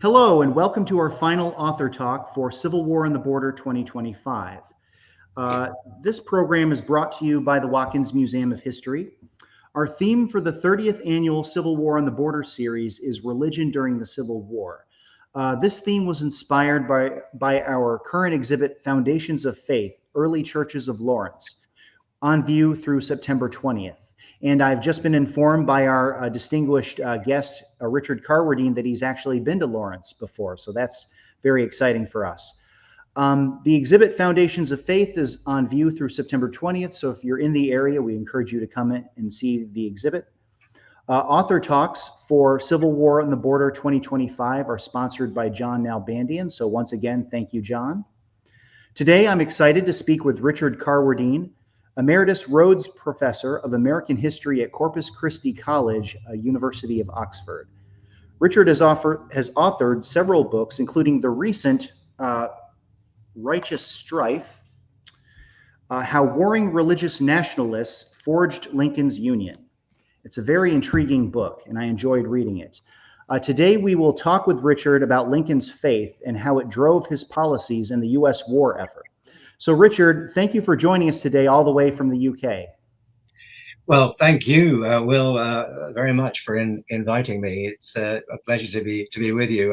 Hello, and welcome to our final author talk for Civil War on the Border 2025. Uh, this program is brought to you by the Watkins Museum of History. Our theme for the 30th annual Civil War on the Border series is Religion During the Civil War. This theme was inspired by our current exhibit, Foundations of Faith, Early Churches of Lawrence, on view through September 20th. And I've just been informed by our distinguished guest, Richard Carwardine, that he's actually been to Lawrence before. So that's very exciting for us. The exhibit Foundations of Faith is on view through September 20th. So if you're in the area, we encourage you to come in and see the exhibit. Author talks for Civil War on the Border 2025 are sponsored by John Nalbandian. So once again, thank you, John. Today, I'm excited to speak with Richard Carwardine, Emeritus Rhodes Professor of American History at Corpus Christi College, University of Oxford. Richard has authored several books, including the recent Righteous Strife, How Warring Religious Nationalists Forged Lincoln's Union. It's a very intriguing book, and I enjoyed reading it. Today, we will talk with Richard about Lincoln's faith and how it drove his policies in the U.S. war effort. So, Richard, thank you for joining us today all the way from the UK. Well, thank you, Will, very much for inviting me. It's a pleasure to be with you.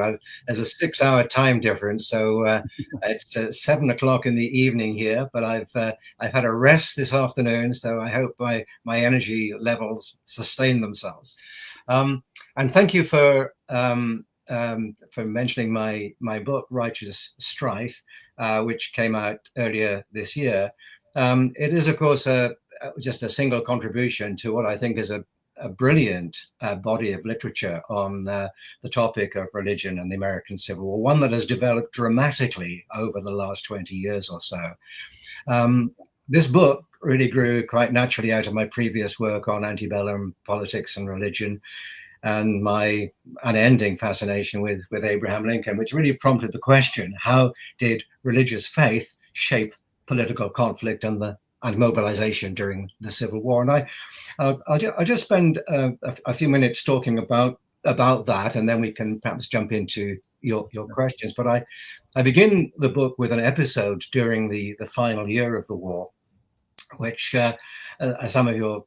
There's a 6-hour time difference, so it's 7 o'clock in the evening here. But I've had a rest this afternoon, so I hope my energy levels sustain themselves. And thank you for mentioning my book, Righteous Strife, which came out earlier this year. It is, of course, just a single contribution to what I think is a brilliant body of literature on the topic of religion and the American Civil War, one that has developed dramatically over the last 20 years or so. This book really grew quite naturally out of my previous work on antebellum politics and religion, and my unending fascination with Abraham Lincoln, which really prompted the question: how did religious faith shape political conflict and mobilization during the Civil War? And I'll just spend a few minutes talking about that, and then we can perhaps jump into your questions. But I begin the book with an episode during the final year of the war, which some of your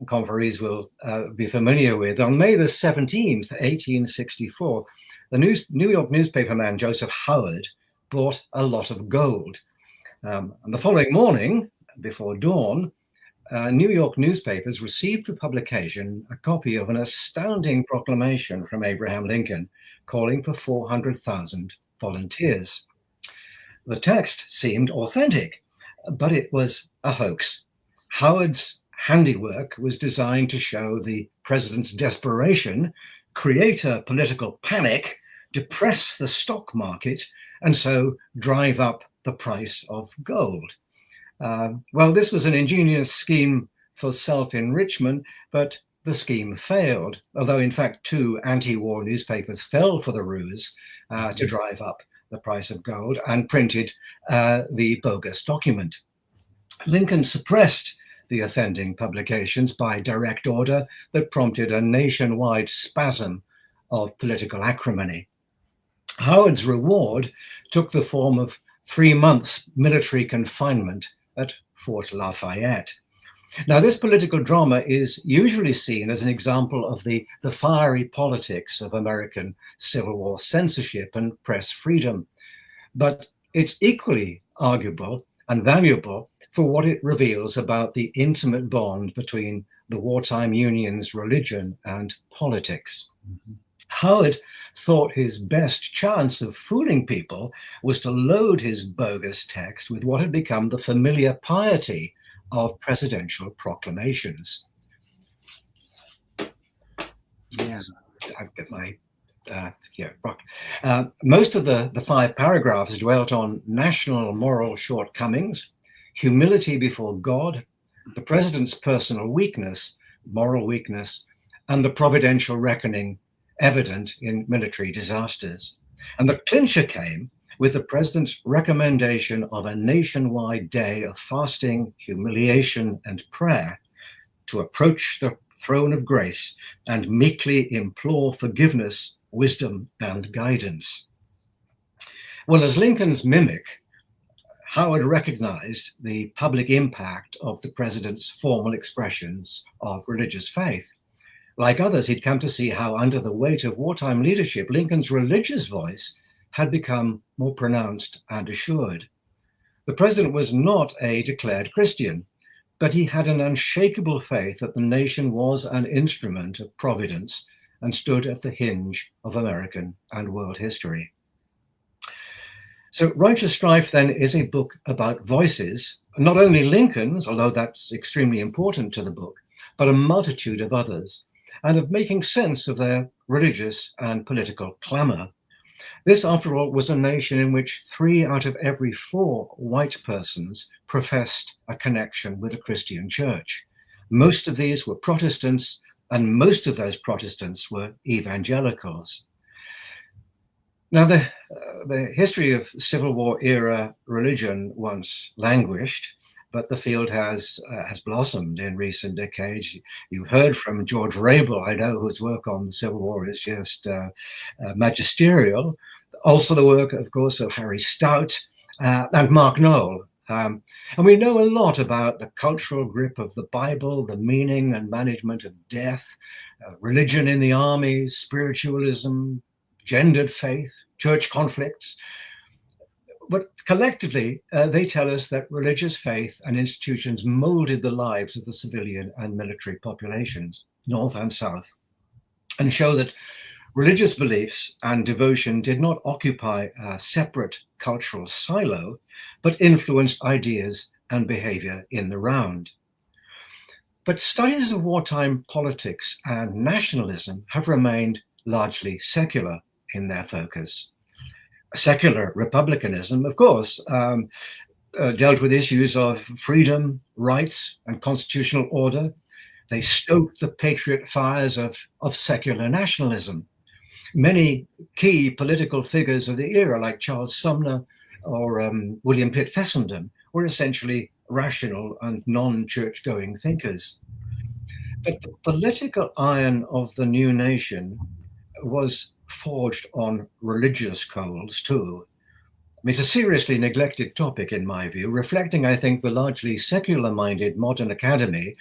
conferees will be familiar with. On May the 17th, 1864, the New York newspaperman Joseph Howard bought a lot of gold. And the following morning, before dawn, New York newspapers received for publication a copy of an astounding proclamation from Abraham Lincoln calling for 400,000 volunteers. The text seemed authentic, but it was a hoax. Howard's handiwork was designed to show the president's desperation, create a political panic, depress the stock market, and so drive up the price of gold. Well, this was an ingenious scheme for self-enrichment, but the scheme failed, although in fact 2 anti-war newspapers fell for the ruse to drive up the price of gold and printed the bogus document. Lincoln suppressed the offending publications by direct order that prompted a nationwide spasm of political acrimony. Howard's reward took the form of 3 months military confinement at Fort Lafayette. Now, this political drama is usually seen as an example of the fiery politics of American Civil War censorship and press freedom, but it's equally arguable and valuable for what it reveals about the intimate bond between the wartime Union's religion and politics. Mm-hmm. Howard thought his best chance of fooling people was to load his bogus text with what had become the familiar piety of presidential proclamations. Yes, I've got my most of the 5 paragraphs dwelt on national moral shortcomings, humility before God, the president's personal weakness, moral weakness, and the providential reckoning evident in military disasters. And the clincher came with the president's recommendation of a nationwide day of fasting, humiliation, and prayer to approach the throne of grace and meekly implore forgiveness wisdom and guidance. Well, as Lincoln's mimic, Howard recognized the public impact of the president's formal expressions of religious faith. Like others, he'd come to see how, under the weight of wartime leadership, Lincoln's religious voice had become more pronounced and assured. The president was not a declared Christian, but he had an unshakable faith that the nation was an instrument of providence and stood at the hinge of American and world history. So Righteous Strife then is a book about voices, not only Lincoln's, although that's extremely important to the book, but a multitude of others, and of making sense of their religious and political clamor. This, after all, was a nation in which 3 out of every 4 white persons professed a connection with a Christian church. Most of these were Protestants, and most of those Protestants were evangelicals. Now, the history of Civil War era religion once languished, but the field has blossomed in recent decades. You've heard from George Rabel, I know, whose work on the Civil War is just magisterial. Also the work, of course, of Harry Stout and Mark Noll. And we know a lot about the cultural grip of the Bible, the meaning and management of death, religion in the army, spiritualism, gendered faith, church conflicts. But collectively, they tell us that religious faith and institutions molded the lives of the civilian and military populations, North and South, and show that religious beliefs and devotion did not occupy a separate cultural silo, but influenced ideas and behavior in the round. But studies of wartime politics and nationalism have remained largely secular in their focus. Secular republicanism, of course, dealt with issues of freedom, rights, and constitutional order. They stoked the patriot fires of secular nationalism. Many key political figures of the era, like Charles Sumner or William Pitt Fessenden, were essentially rational and non-church-going thinkers. But the political iron of the new nation was forged on religious coals too. It's a seriously neglected topic in my view, reflecting, I think, the largely secular-minded modern academy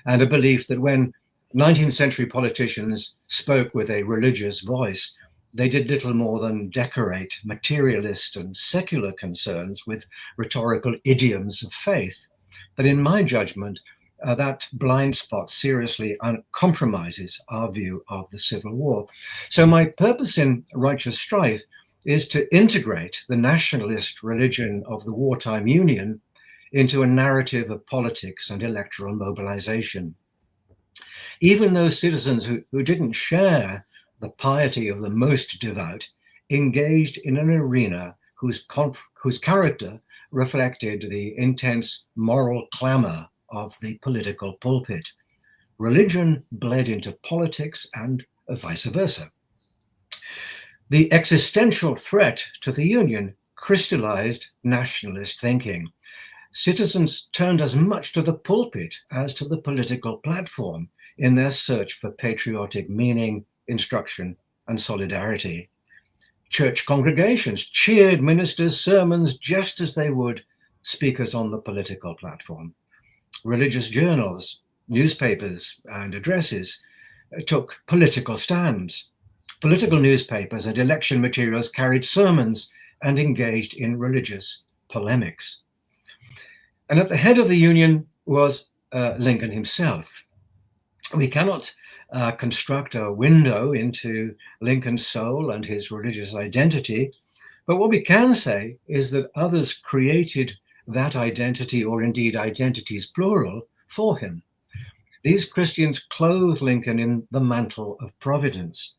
and a belief that when 19th century politicians spoke with a religious voice, they did little more than decorate materialist and secular concerns with rhetorical idioms of faith. But in my judgment, that blind spot seriously compromises our view of the Civil War. So my purpose in Righteous Strife is to integrate the nationalist religion of the wartime Union into a narrative of politics and electoral mobilization. Even those citizens who didn't share the piety of the most devout engaged in an arena whose character reflected the intense moral clamor of the political pulpit. Religion bled into politics and vice versa. The existential threat to the Union crystallized nationalist thinking. Citizens turned as much to the pulpit as to the political platform in their search for patriotic meaning, instruction, and solidarity. Church congregations cheered ministers' sermons just as they would speakers on the political platform. Religious journals, newspapers, and addresses took political stands. Political newspapers and election materials carried sermons and engaged in religious polemics. And at the head of the Union was Lincoln himself. We cannot construct a window into Lincoln's soul and his religious identity, but what we can say is that others created that identity, or indeed identities plural, for him. These Christians clothed Lincoln in the mantle of providence.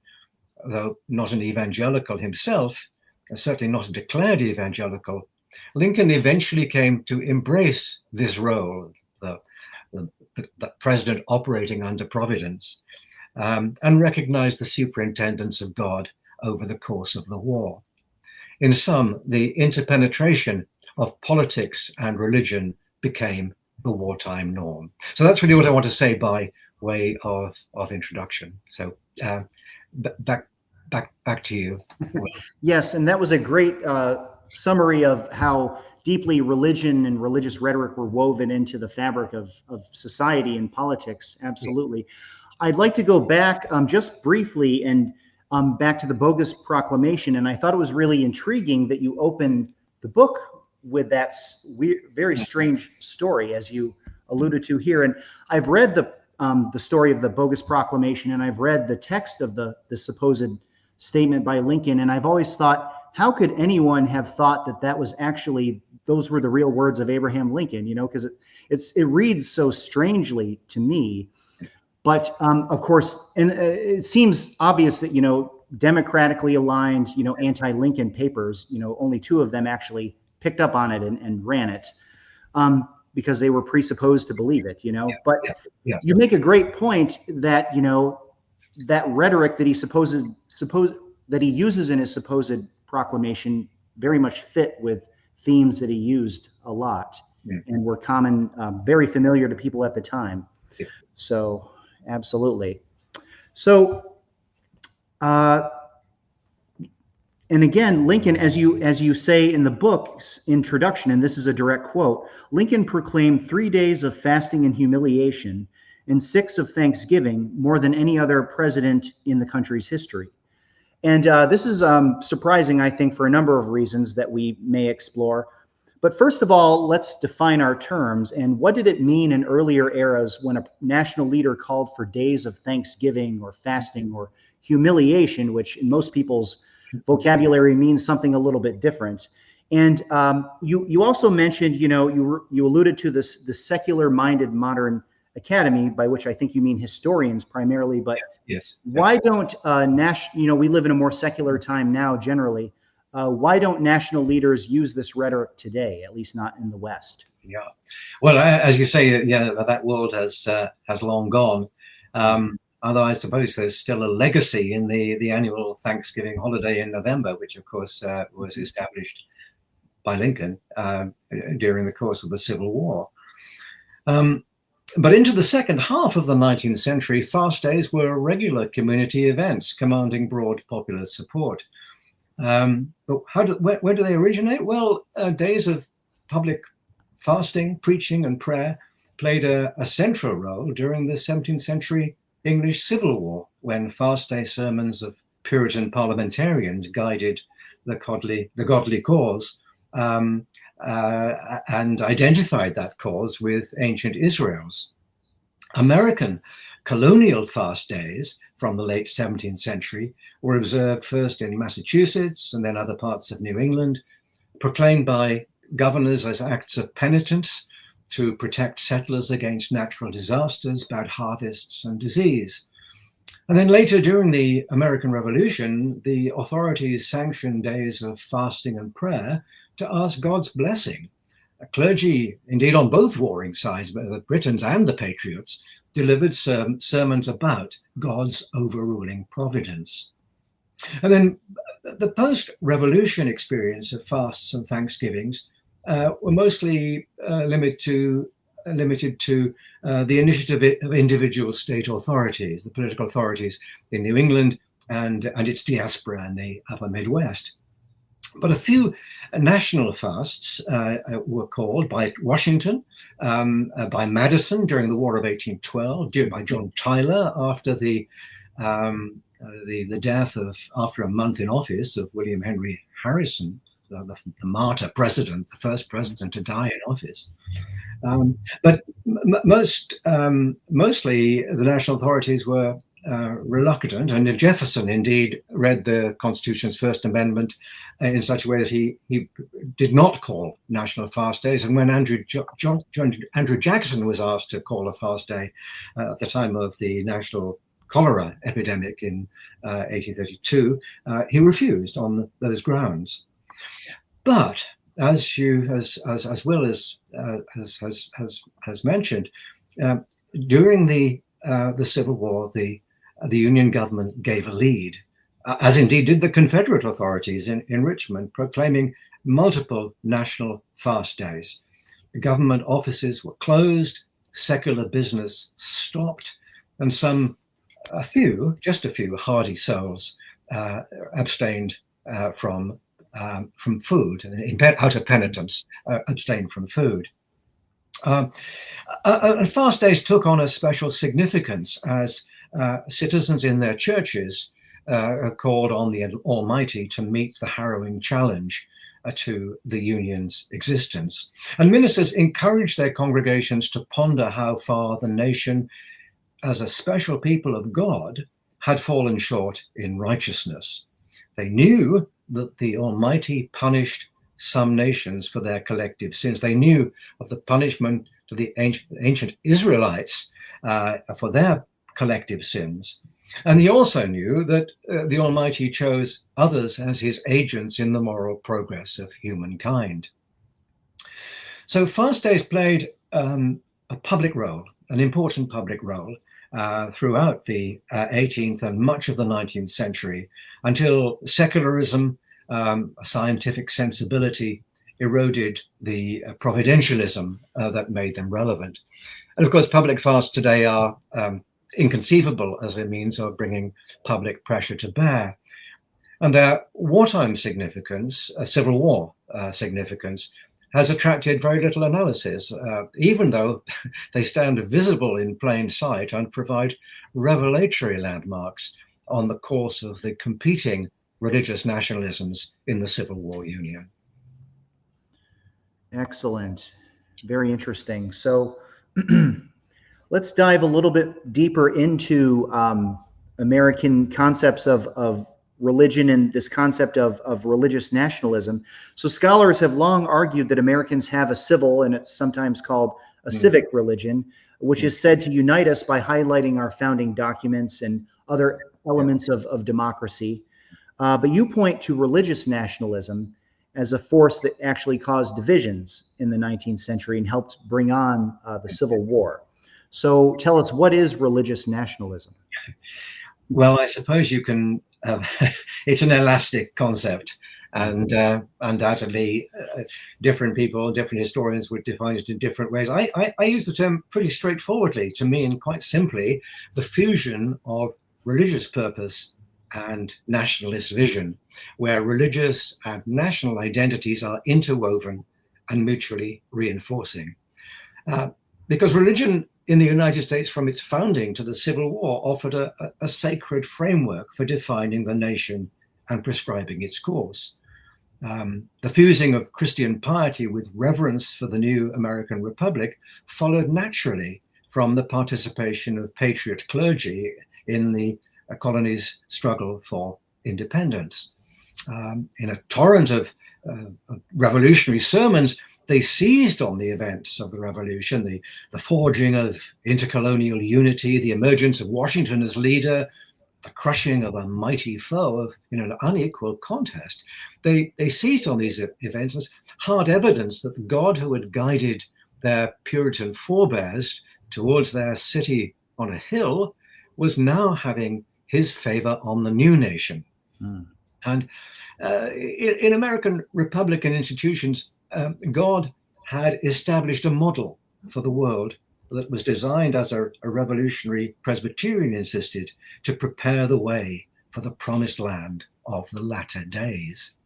Though not an evangelical himself, certainly not a declared evangelical, Lincoln eventually came to embrace this role, the president operating under providence, and recognized the superintendence of God over the course of the war. In sum, the interpenetration of politics and religion became the wartime norm. So that's really what I want to say by way of introduction. So back back to you. Yes, and that was a great summary of how deeply religion and religious rhetoric were woven into the fabric of society and politics. Absolutely. I'd like to go back just briefly and back to the bogus proclamation. And I thought it was really intriguing that you opened the book with that very strange story, as you alluded to here. And I've read the story of the bogus proclamation, and I've read the text of the supposed statement by Lincoln. And I've always thought, how could anyone have thought that that was actually, those were the real words of Abraham Lincoln, you know, because it reads so strangely to me. But of course, and it seems obvious that, you know, democratically aligned, you know, anti-Lincoln papers, you know, only 2 of them actually picked up on it and ran it because they were presupposed to believe it, you know. But you make a great point that, you know, that rhetoric that he that he uses in his supposed proclamation very much fit with themes that he used a lot and were common, very familiar to people at the time. So absolutely. So, and again, Lincoln, as you say in the book's introduction, and this is a direct quote, Lincoln proclaimed 3 days of fasting and humiliation and 6 of Thanksgiving, more than any other president in the country's history. And this is surprising, I think, for a number of reasons that we may explore. But first of all, let's define our terms. And what did it mean in earlier eras when a national leader called for days of Thanksgiving or fasting or humiliation, which in most people's vocabulary means something a little bit different? And you also mentioned, you know, you alluded to the secular-minded modern academy, by which I think you mean historians primarily. But yes, why don't you know, we live in a more secular time now generally. Why don't national leaders use this rhetoric today, at least not in the West? Yeah, well, as you say, yeah, that world has long gone. Although I suppose there's still a legacy in the annual Thanksgiving holiday in November, which of course was established by Lincoln during the course of the Civil War. But into the second half of the 19th century, fast days were regular community events commanding broad popular support. But where do they originate? Well, days of public fasting, preaching, and prayer played a central role during the 17th century English Civil War, when fast day sermons of Puritan parliamentarians guided the godly cause and identified that cause with ancient Israel's. American colonial fast days from the late 17th century were observed first in Massachusetts and then other parts of New England, proclaimed by governors as acts of penitence to protect settlers against natural disasters, bad harvests, and disease. And then later, during the American Revolution, the authorities sanctioned days of fasting and prayer to ask God's blessing. Clergy, indeed on both warring sides, the Britons and the Patriots, delivered sermons about God's overruling providence. And then the post-revolution experience of fasts and Thanksgivings were mostly limited to the initiative of individual state authorities, the political authorities in New England and its diaspora in the upper Midwest. But a few national fasts were called by Washington, by Madison during the War of 1812, by John Tyler after the death of, after a month in office, of William Henry Harrison, the martyr president, the first president to die in office. But mostly the national authorities were reluctant, and Jefferson indeed read the Constitution's First Amendment in such a way that he did not call national fast days. And when Andrew Jackson was asked to call a fast day at the time of the national cholera epidemic in 1832, he refused on those grounds. But as Will has mentioned, during the Civil War, the Union government gave a lead, as indeed did the Confederate authorities in Richmond, proclaiming multiple national fast days. The government offices were closed, secular business stopped, and just a few hardy souls abstained from food, out of penitence, abstained from food. And fast days took on a special significance as citizens in their churches called on the Almighty to meet the harrowing challenge to the Union's existence. And ministers encouraged their congregations to ponder how far the nation, as a special people of God, had fallen short in righteousness. They knew that the Almighty punished some nations for their collective sins. They knew of the punishment to the ancient Israelites for their collective sins. And he also knew that the Almighty chose others as his agents in the moral progress of humankind. So fast days played a public role, an important public role, throughout the 18th and much of the 19th century, until secularism, scientific sensibility, eroded the providentialism that made them relevant. And of course, public fasts today are inconceivable as a means of bringing public pressure to bear. And their wartime significance, Civil War significance, has attracted very little analysis, even though they stand visible in plain sight and provide revelatory landmarks on the course of the competing religious nationalisms in the Civil War Union. Excellent. Very interesting. So let's dive a little bit deeper into American concepts of religion and this concept of religious nationalism. So scholars have long argued that Americans have a civil, and it's sometimes called a civic religion, which is said to unite us by highlighting our founding documents and other elements of democracy. But you point to religious nationalism as a force that actually caused divisions in the 19th century and helped bring on the Civil War. So tell us, what is religious nationalism? Well, I suppose you can, it's an elastic concept, and undoubtedly different people, different historians would define it in different ways. I use the term pretty straightforwardly to mean, quite simply, the fusion of religious purpose and nationalist vision, where religious and national identities are interwoven and mutually reinforcing. Because religion in the United States, from its founding to the Civil War, offered a sacred framework for defining the nation and prescribing its course. The fusing of Christian piety with reverence for the new American Republic followed naturally from the participation of patriot clergy in the colony's struggle for independence. In a torrent of revolutionary sermons, they seized on the events of the revolution, the forging of intercolonial unity, the emergence of Washington as leader, the crushing of a mighty foe of an unequal contest. They seized on these events as hard evidence that the God who had guided their Puritan forebears towards their city on a hill was now having his favor on the new nation. And in American Republican institutions, God had established a model for the world that was designed, as a revolutionary Presbyterian insisted, to prepare the way for the promised land of the latter days.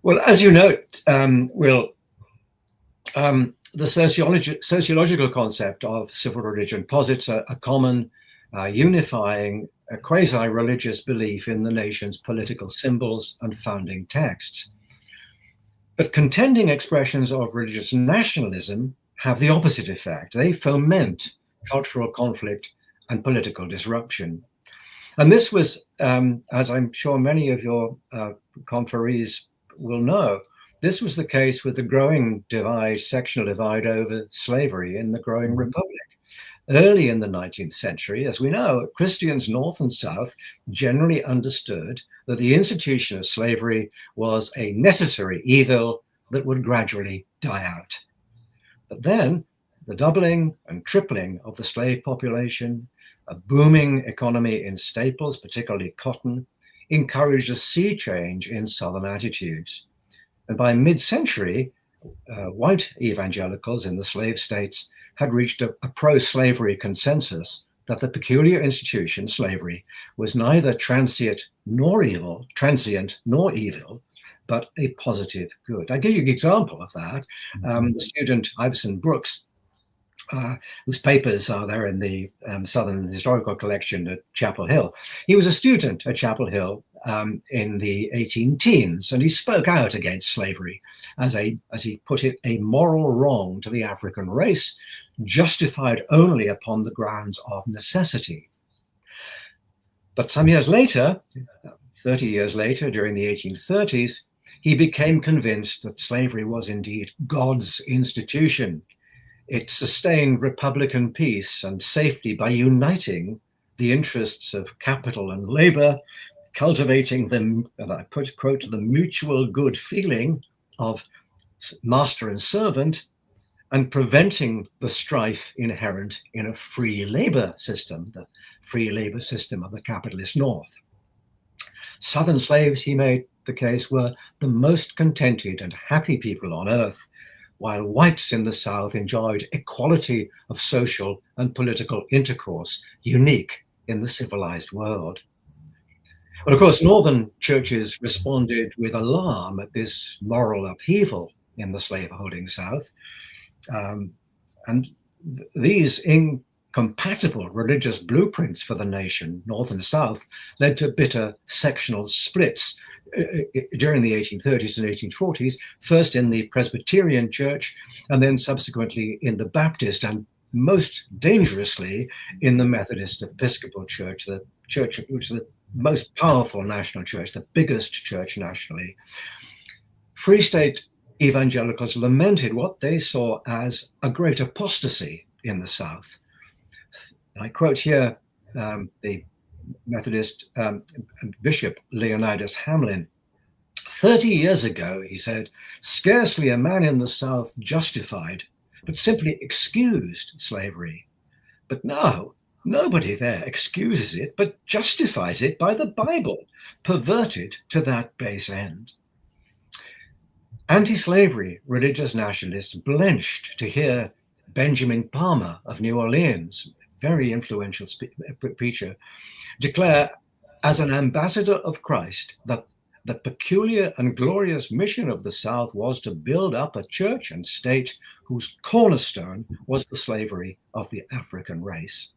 Well, as you note, Will, the sociological concept of civil religion posits a common unifying a quasi-religious belief in the nation's political symbols and founding texts. But contending expressions of religious nationalism have the opposite effect. They foment cultural conflict and political disruption. And this was, as I'm sure many of your conferees will know, this was the case with the growing sectional divide over slavery in the growing republic. Early in the 19th century, as we know, Christians north and south generally understood that the institution of slavery was a necessary evil that would gradually die out. But then the doubling and tripling of the slave population, a booming economy in staples, particularly cotton, encouraged a sea change in Southern attitudes. And by mid-century, white evangelicals in the slave states had reached a pro-slavery consensus that the peculiar institution, slavery, was neither transient nor evil, but a positive good. I give you an example of that. The student Iverson Brooks, whose papers are there in the Southern Historical Collection at Chapel Hill. He was a student at Chapel Hill in the 18 teens, and he spoke out against slavery as he put it, a moral wrong to the African race, justified only upon the grounds of necessity. But some years later, 30 years later, during the 1830s, he became convinced that slavery was indeed God's institution. It sustained Republican peace and safety by uniting the interests of capital and labor, cultivating them, and I quote, the mutual good feeling of master and servant, and preventing the strife inherent in a free labor system, the free labor system of the capitalist North. Southern slaves, he made the case, were the most contented and happy people on earth, while whites in the South enjoyed equality of social and political intercourse, unique in the civilized world. Well, of course, Northern churches responded with alarm at this moral upheaval in the slaveholding South. And these incompatible religious blueprints for the nation, North and South, led to bitter sectional splits during the 1830s and 1840s, first in the Presbyterian Church, and then subsequently in the Baptist, and most dangerously in the Methodist Episcopal Church, the church which is the most powerful national church, the biggest church nationally. Free State evangelicals lamented what they saw as a great apostasy in the South. I quote here the Methodist Bishop Leonidas Hamlin. 30 years ago, he said, scarcely a man in the South justified, but simply excused slavery. But now, nobody there excuses it, but justifies it by the Bible, perverted to that base end. Anti-slavery religious nationalists blenched to hear Benjamin Palmer of New Orleans, very influential preacher, declare as an ambassador of Christ that the peculiar and glorious mission of the South was to build up a church and state whose cornerstone was the slavery of the African race.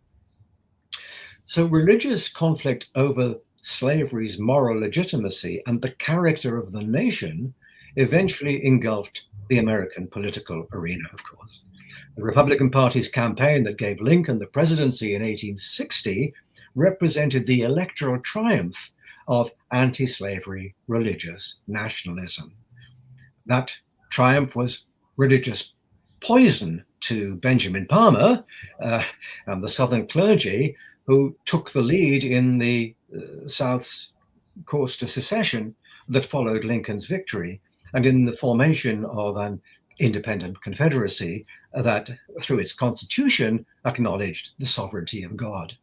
So religious conflict over slavery's moral legitimacy and the character of the nation eventually engulfed the American political arena, of course. The Republican Party's campaign that gave Lincoln the presidency in 1860 represented the electoral triumph of anti-slavery religious nationalism. That triumph was religious poison to Benjamin Palmer and the Southern clergy, who took the lead in the South's course to secession that followed Lincoln's victory, and in the formation of an independent confederacy that, through its constitution, acknowledged the sovereignty of God.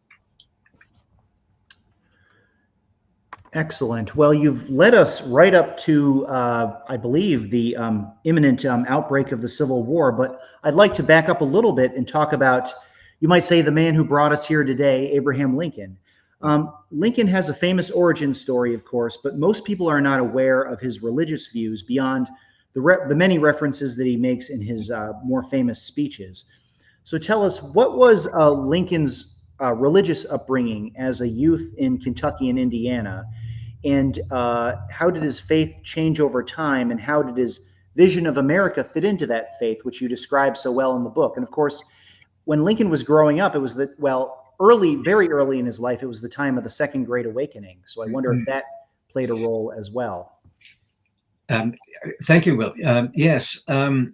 Excellent. Well, you've led us right up to, I believe, the imminent outbreak of the Civil War, but I'd like to back up a little bit and talk about, you might say, the man who brought us here today, Abraham Lincoln. Lincoln has a famous origin story, of course, but most people are not aware of his religious views beyond the many references that he makes in his more famous speeches. So tell us, what was Lincoln's religious upbringing as a youth in Kentucky and Indiana? And how did his faith change over time? And how did his vision of America fit into that faith, which you describe so well in the book? And of course, when Lincoln was growing up, it was very early in his life, it was the time of the Second Great Awakening. So I wonder if that played a role as well. Thank you, Will. Yes. Well,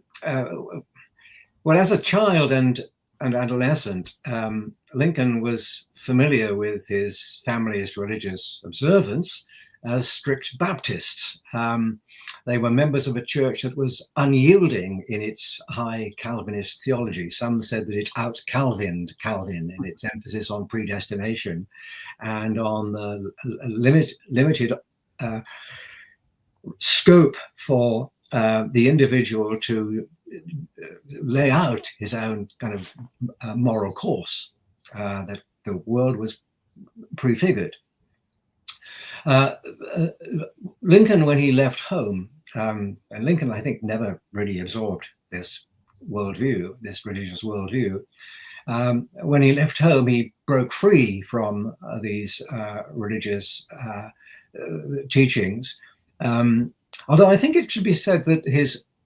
as a child and adolescent, Lincoln was familiar with his family's religious observance as strict Baptists. They were members of a church that was unyielding in its high Calvinist theology. Some said that it out-Calvined Calvin in its emphasis on predestination and on the limited scope for the individual to lay out his own kind of moral course that the world was prefigured. Lincoln, when he left home, and Lincoln, I think, never really absorbed this worldview, this religious worldview. When he left home, he broke free from these religious teachings. Although I think it should be said that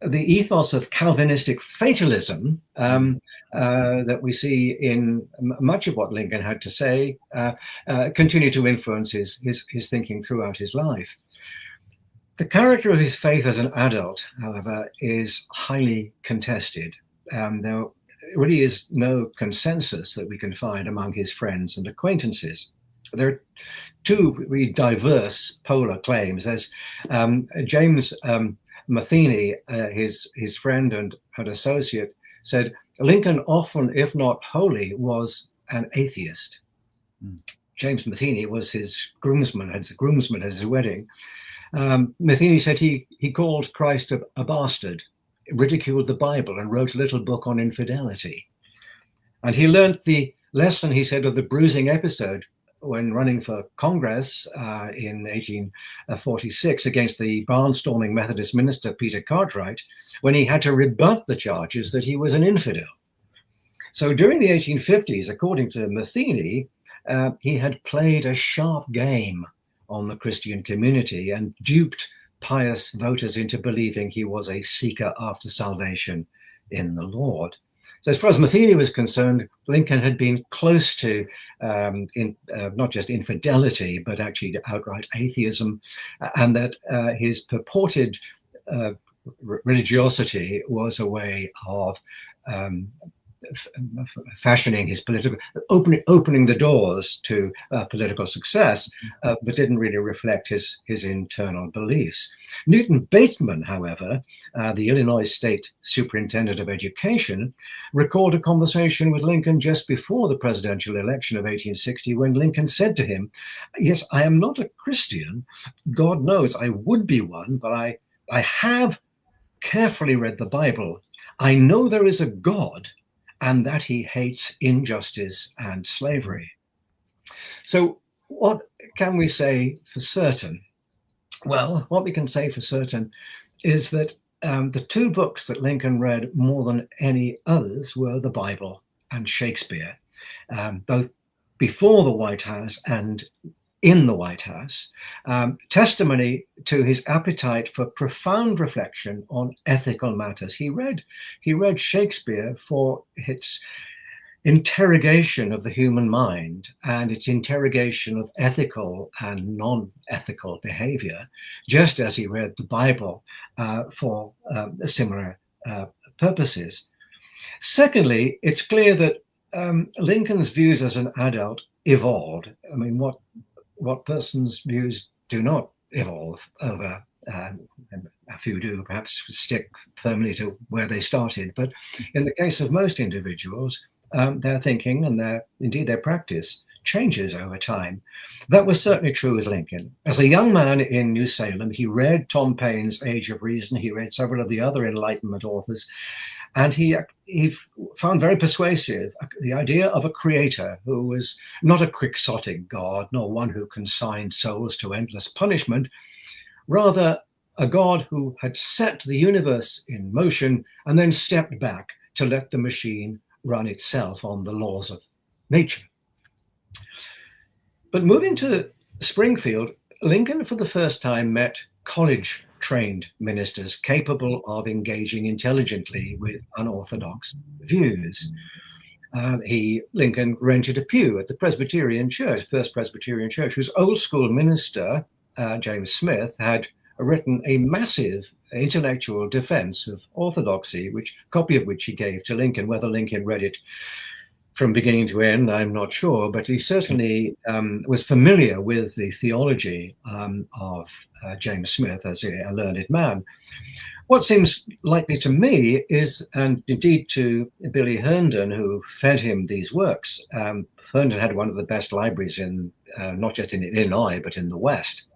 the ethos of Calvinistic fatalism that we see in much of what Lincoln had to say continued to influence his thinking throughout his life. The character of his faith as an adult, however, is highly contested. There really is no consensus that we can find among his friends and acquaintances. There are two really diverse polar claims. There's James Matheny, his friend and associate, said Lincoln often, if not wholly, was an atheist. James Matheny was his groomsman at his wedding. Matheny said he called Christ a bastard, ridiculed the Bible, and wrote a little book on infidelity. And he learnt the lesson, he said, of the bruising episode when running for Congress in 1846 against the barnstorming Methodist minister Peter Cartwright, when he had to rebut the charges that he was an infidel. So during the 1850s, according to Matheny, he had played a sharp game on the Christian community and duped pious voters into believing he was a seeker after salvation in the Lord. So as far as Matheny was concerned, Lincoln had been close to not just infidelity, but actually outright atheism, and that his purported religiosity was a way of fashioning his political, opening the doors to political success, but didn't really reflect his internal beliefs. Newton Bateman, however, the Illinois State Superintendent of Education, recalled a conversation with Lincoln just before the presidential election of 1860, when Lincoln said to him, "Yes, I am not a Christian. God knows I would be one, but I have carefully read the Bible. I know there is a God, and that he hates injustice and slavery." So what can we say for certain? Well, what we can say for certain is that the two books that Lincoln read more than any others were the Bible and Shakespeare, both before the White House and in the White House, testimony to his appetite for profound reflection on ethical matters. He read Shakespeare for its interrogation of the human mind and its interrogation of ethical and non-ethical behavior, just as he read the Bible for similar purposes. Secondly, it's clear that Lincoln's views as an adult evolved. I mean, what person's views do not evolve over, a few do perhaps stick firmly to where they started, but in the case of most individuals, their thinking and their practice changes over time. That was certainly true with Lincoln. As a young man in New Salem, he read Tom Paine's Age of Reason, he read several of the other Enlightenment authors, and he found very persuasive the idea of a creator who was not a quixotic God, nor one who consigned souls to endless punishment, rather a God who had set the universe in motion and then stepped back to let the machine run itself on the laws of nature. But moving to Springfield, Lincoln for the first time met college-trained ministers capable of engaging intelligently with unorthodox views. Lincoln rented a pew at the Presbyterian Church, First Presbyterian Church, whose old school minister, James Smith, had written a massive intellectual defense of orthodoxy, copy of which he gave to Lincoln. Whether Lincoln read it from beginning to end, I'm not sure, but he certainly was familiar with the theology of James Smith as a learned man. What seems likely to me is, and indeed to Billy Herndon, who fed him these works, Herndon had one of the best libraries in not just in Illinois, but in the West.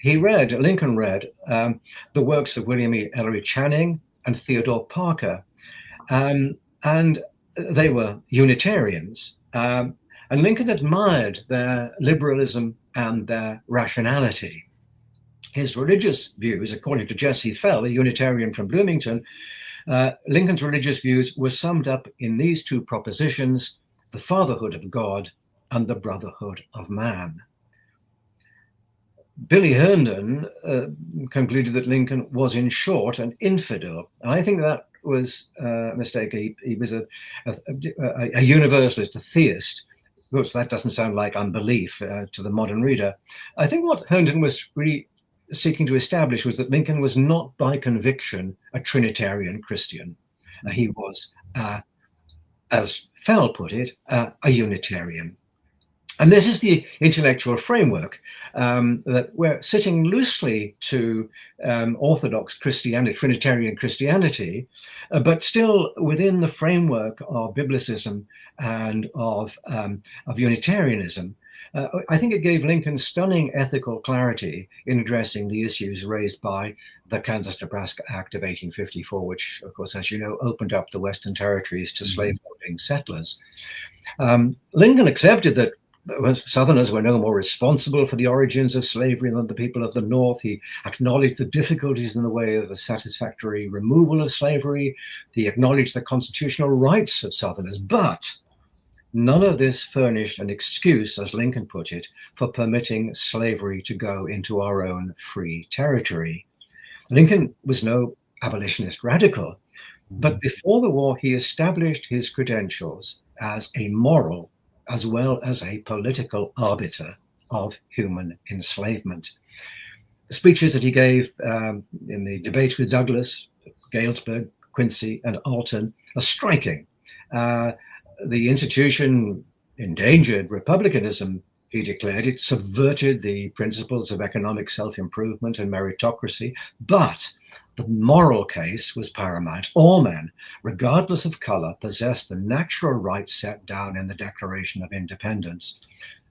Lincoln read the works of William E. Ellery Channing and Theodore Parker. And they were Unitarians. And Lincoln admired their liberalism and their rationality. His religious views, according to Jesse Fell, a Unitarian from Bloomington, Lincoln's religious views were summed up in these two propositions: the fatherhood of God and the brotherhood of man. Billy Herndon concluded that Lincoln was, in short, an infidel. And I think that was a mistake. He was a universalist, a theist. Of course, that doesn't sound like unbelief to the modern reader. I think what Herndon was really seeking to establish was that Lincoln was not by conviction a Trinitarian Christian. He was, as Fell put it, a Unitarian. And this is the intellectual framework that we're sitting loosely to Orthodox Christianity, Trinitarian Christianity, but still within the framework of Biblicism and of Unitarianism. I think it gave Lincoln stunning ethical clarity in addressing the issues raised by the Kansas-Nebraska Act of 1854, which, of course, as you know, opened up the Western territories to slaveholding settlers. Lincoln accepted that Southerners were no more responsible for the origins of slavery than the people of the North. He acknowledged the difficulties in the way of a satisfactory removal of slavery. He acknowledged the constitutional rights of Southerners, but none of this furnished an excuse, as Lincoln put it, for permitting slavery to go into our own free territory. Lincoln was no abolitionist radical, but before the war, he established his credentials as a moral as well as a political arbiter of human enslavement. The speeches that he gave in the debates with Douglas, Galesburg, Quincy, and Alton are striking. The institution endangered republicanism, he declared. It subverted the principles of economic self-improvement and meritocracy, but the moral case was paramount. All men, regardless of color, possessed the natural rights set down in the Declaration of Independence.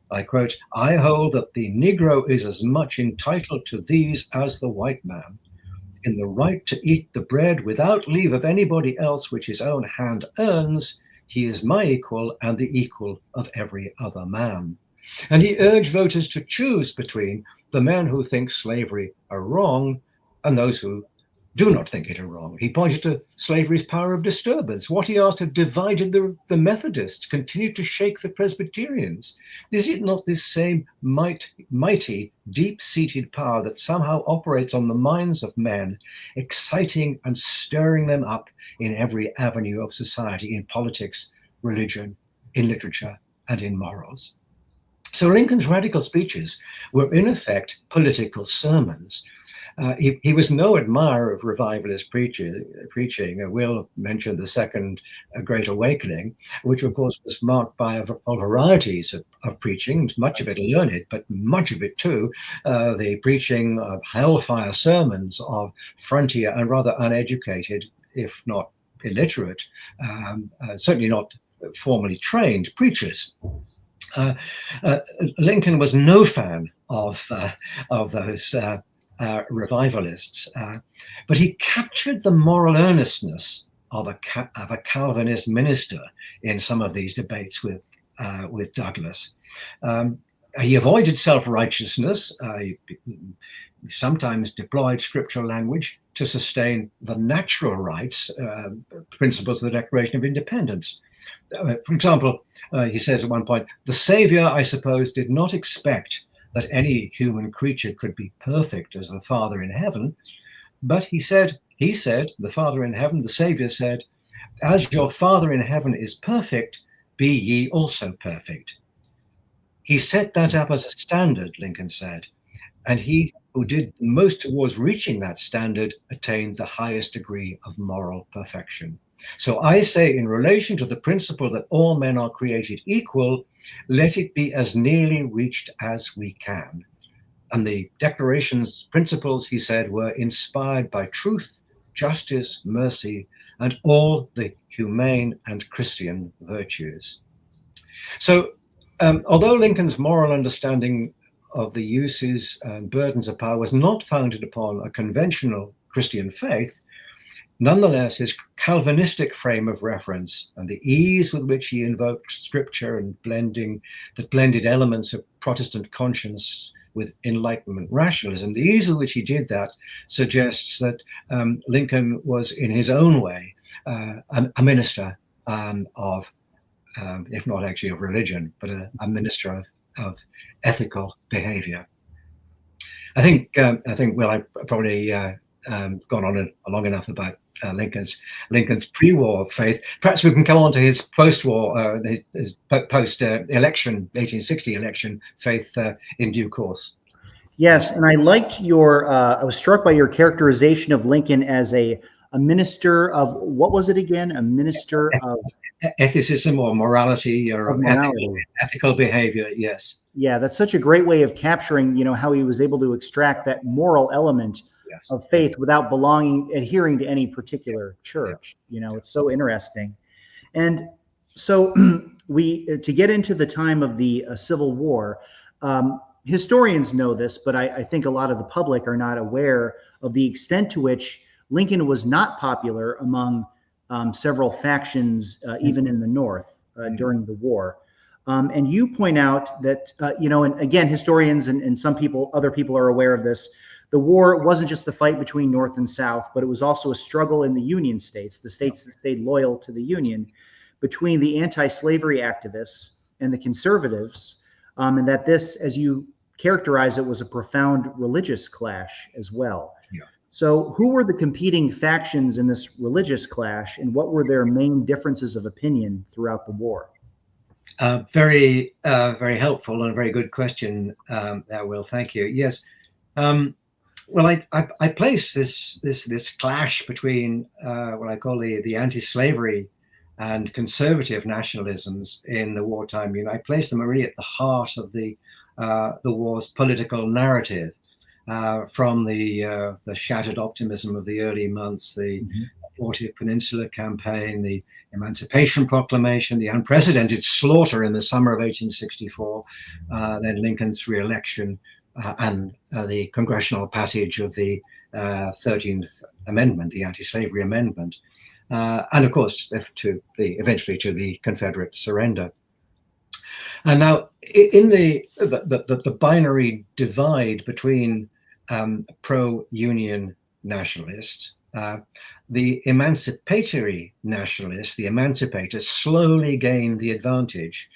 I quote, "I hold that the Negro is as much entitled to these as the white man, in the right to eat the bread without leave of anybody else which his own hand earns. He is my equal and the equal of every other man." And he urged voters to choose between the men who think slavery are wrong and those who do not think it wrong. He pointed to slavery's power of disturbance. What he asked had divided the Methodists, continued to shake the Presbyterians. Is it not this same mighty, deep-seated power that somehow operates on the minds of men, exciting and stirring them up in every avenue of society, in politics, religion, in literature, and in morals? So Lincoln's radical speeches were in effect political sermons. He was no admirer of revivalist preaching. Will mentioned the Second Great Awakening, which of course was marked by varieties of preaching, much of it learned, but much of it too, the preaching of hellfire sermons of frontier and rather uneducated, if not illiterate, certainly not formally trained preachers. Lincoln was no fan of those revivalists, but he captured the moral earnestness of a Calvinist minister in some of these debates with Douglas. He avoided self-righteousness. He sometimes deployed scriptural language to sustain the natural rights principles of the Declaration of Independence. For example, he says at one point, "The Savior, I suppose, did not expect that any human creature could be perfect as the Father in heaven. But he said, the Father in heaven, the Savior said, as your Father in heaven is perfect, be ye also perfect." He set that up as a standard, Lincoln said, and he who did most towards reaching that standard attained the highest degree of moral perfection. So I say, in relation to the principle that all men are created equal, let it be as nearly reached as we can. And the Declaration's principles, he said, were inspired by truth, justice, mercy, and all the humane and Christian virtues. So although Lincoln's moral understanding of the uses and burdens of power was not founded upon a conventional Christian faith, Nonetheless, his Calvinistic frame of reference and the ease with which he invoked scripture and blended elements of Protestant conscience with Enlightenment rationalism, the ease with which he did that suggests that Lincoln was, in his own way, a minister of, if not actually of religion, but a minister of ethical behavior. I think well, I've probably gone on long enough about Lincoln's pre-war faith. Perhaps we can come on to his post-war, his post-election, 1860 election faith in due course. Yes, and I liked I was struck by your characterization of Lincoln as a minister of, what was it again? A minister of ethicism or morality or ethical behavior. Yes. Yeah, that's such a great way of capturing, how he was able to extract that moral element of faith without adhering to any particular church. It's so interesting. And so to get into the time of the Civil War, historians know this, but I think a lot of the public are not aware of the extent to which Lincoln was not popular among several factions, even in the North during the war. And you point out that, and again, historians and other people are aware of this. The war wasn't just the fight between North and South, but it was also a struggle in the Union states, the states that stayed loyal to the Union, between the anti-slavery activists and the conservatives, and that this, as you characterize it, was a profound religious clash as well. Yeah. So who were the competing factions in this religious clash, and what were their main differences of opinion throughout the war? Very helpful and a very good question, Will. Thank you. Yes. Well, I place this clash between what I call the anti-slavery and conservative nationalisms in the wartime. I place them really at the heart of the war's political narrative, from the shattered optimism of the early months, the abortive Peninsula Campaign, the Emancipation Proclamation, the unprecedented slaughter in the summer of 1864, then Lincoln's re-election, and the congressional passage of the 13th Amendment, the anti-slavery amendment, and of course, eventually to the Confederate surrender. And now, in the binary divide between pro-union nationalists, the emancipatory nationalists, the emancipators, slowly gained the advantage,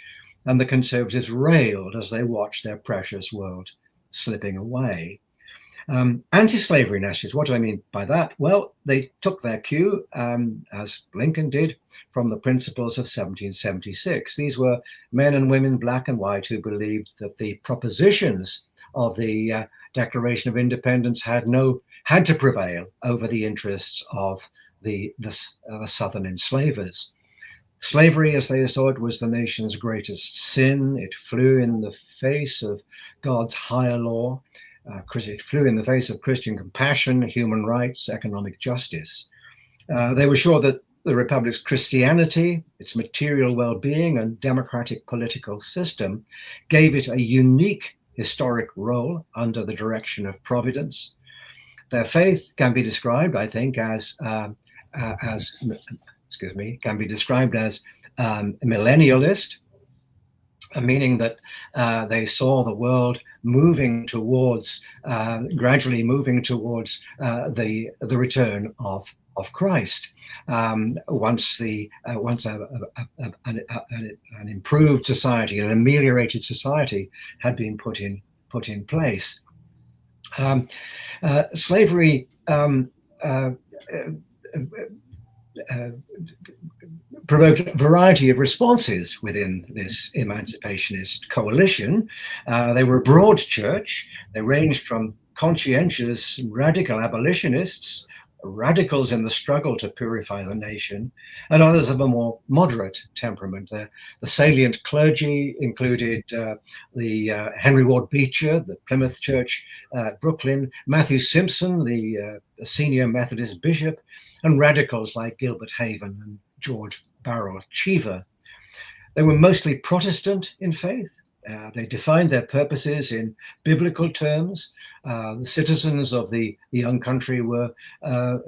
and the conservatives railed as they watched their precious world slipping away. Anti-slavery nationalists, what do I mean by that? Well, they took their cue, as Lincoln did, from the principles of 1776. These were men and women, black and white, who believed that the propositions of the Declaration of Independence had to prevail over the interests of the Southern enslavers. Slavery, as they saw it, was the nation's greatest sin. It flew in the face of God's higher law. It flew in the face of Christian compassion, human rights, economic justice. They were sure that the Republic's Christianity, its material well-being, and democratic political system gave it a unique historic role under the direction of Providence. Their faith can be described, I think, as millennialist, meaning that they saw the world gradually moving towards the return of Christ. Once an improved society, an ameliorated society, had been put in place. Slavery provoked a variety of responses within this emancipationist coalition. They were a broad church. They ranged from conscientious radical abolitionists, radicals in the struggle to purify the nation, and others of a more moderate temperament. The salient clergy included the Henry Ward Beecher, the Plymouth Church, Brooklyn, Matthew Simpson, the senior Methodist bishop, and radicals like Gilbert Haven and George Barrell Cheever. They were mostly Protestant in faith, They defined their purposes in biblical terms. The citizens of the young country were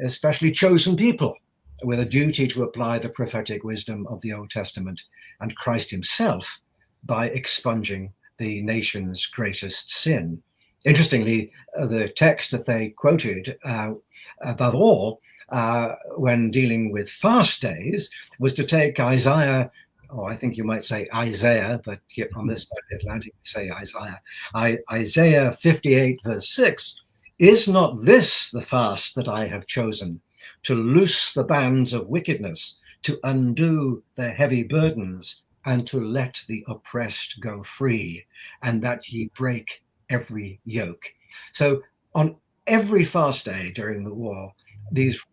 especially chosen people with a duty to apply the prophetic wisdom of the Old Testament and Christ himself by expunging the nation's greatest sin. Interestingly, the text that they quoted above all when dealing with fast days was to take Isaiah, or I think you might say Isaiah, but here on this side of the Atlantic, we say Isaiah. Isaiah 58 verse 6, is not this the fast that I have chosen, to loose the bands of wickedness, to undo their heavy burdens, and to let the oppressed go free, and that ye break every yoke. So on every fast day during the war, these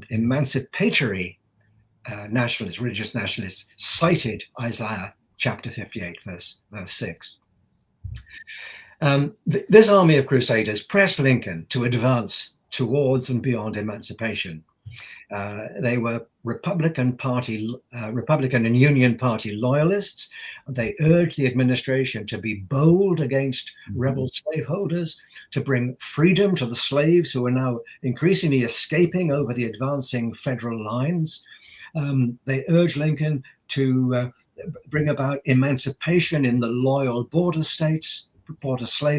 emancipatory nationalists, religious nationalists, cited Isaiah chapter 58, verse 6. This army of crusaders pressed Lincoln to advance towards and beyond emancipation. They were Republican and Union Party loyalists. They urged the administration to be bold against rebel slaveholders, to bring freedom to the slaves who were now increasingly escaping over the advancing federal lines. They urged Lincoln to bring about emancipation in the loyal border slave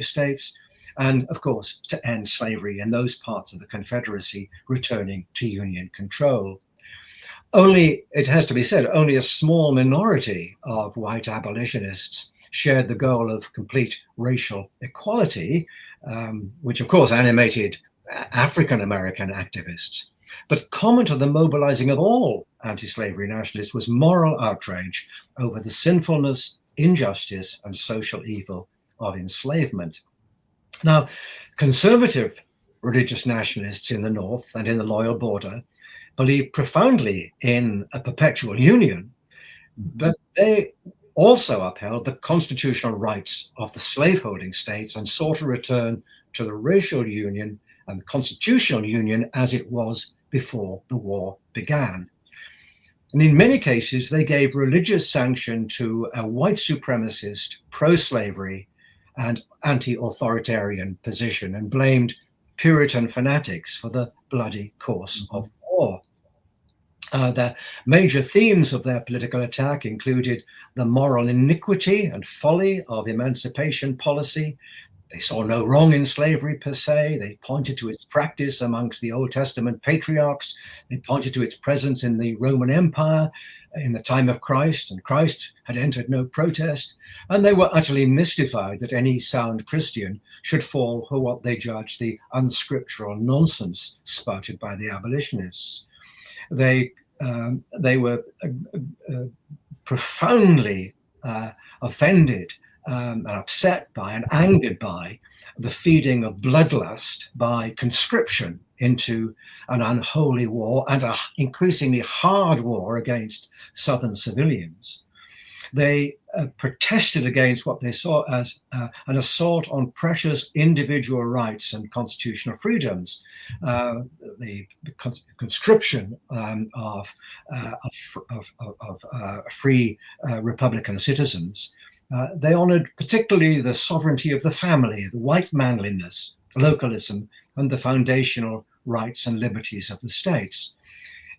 states, and of course, to end slavery in those parts of the Confederacy returning to Union control. Only, it has to be said, only a small minority of white abolitionists shared the goal of complete racial equality, which of course animated African-American activists. But common to the mobilizing of all anti-slavery nationalists was moral outrage over the sinfulness, injustice, and social evil of enslavement. Now, conservative religious nationalists in the North and in the loyal border believed profoundly in a perpetual union, but they also upheld the constitutional rights of the slaveholding states and sought a return to the racial union and the constitutional union as it was before the war began. And in many cases, they gave religious sanction to a white supremacist, pro-slavery, and anti-authoritarian position, and blamed Puritan fanatics for the bloody course of war. The major themes of their political attack included the moral iniquity and folly of emancipation policy. They saw no wrong in slavery per se. They pointed to its practice amongst the Old Testament patriarchs. They pointed to its presence in the Roman Empire in the time of Christ, and Christ had entered no protest. And they were utterly mystified that any sound Christian should fall for what they judged the unscriptural nonsense spouted by the abolitionists. They were profoundly offended and upset by and angered by the feeding of bloodlust by conscription into an unholy war and an increasingly hard war against Southern civilians. They protested against what they saw as an assault on precious individual rights and constitutional freedoms, the conscription of free Republican citizens. They honored particularly the sovereignty of the family, the white manliness, localism, and the foundational rights and liberties of the states.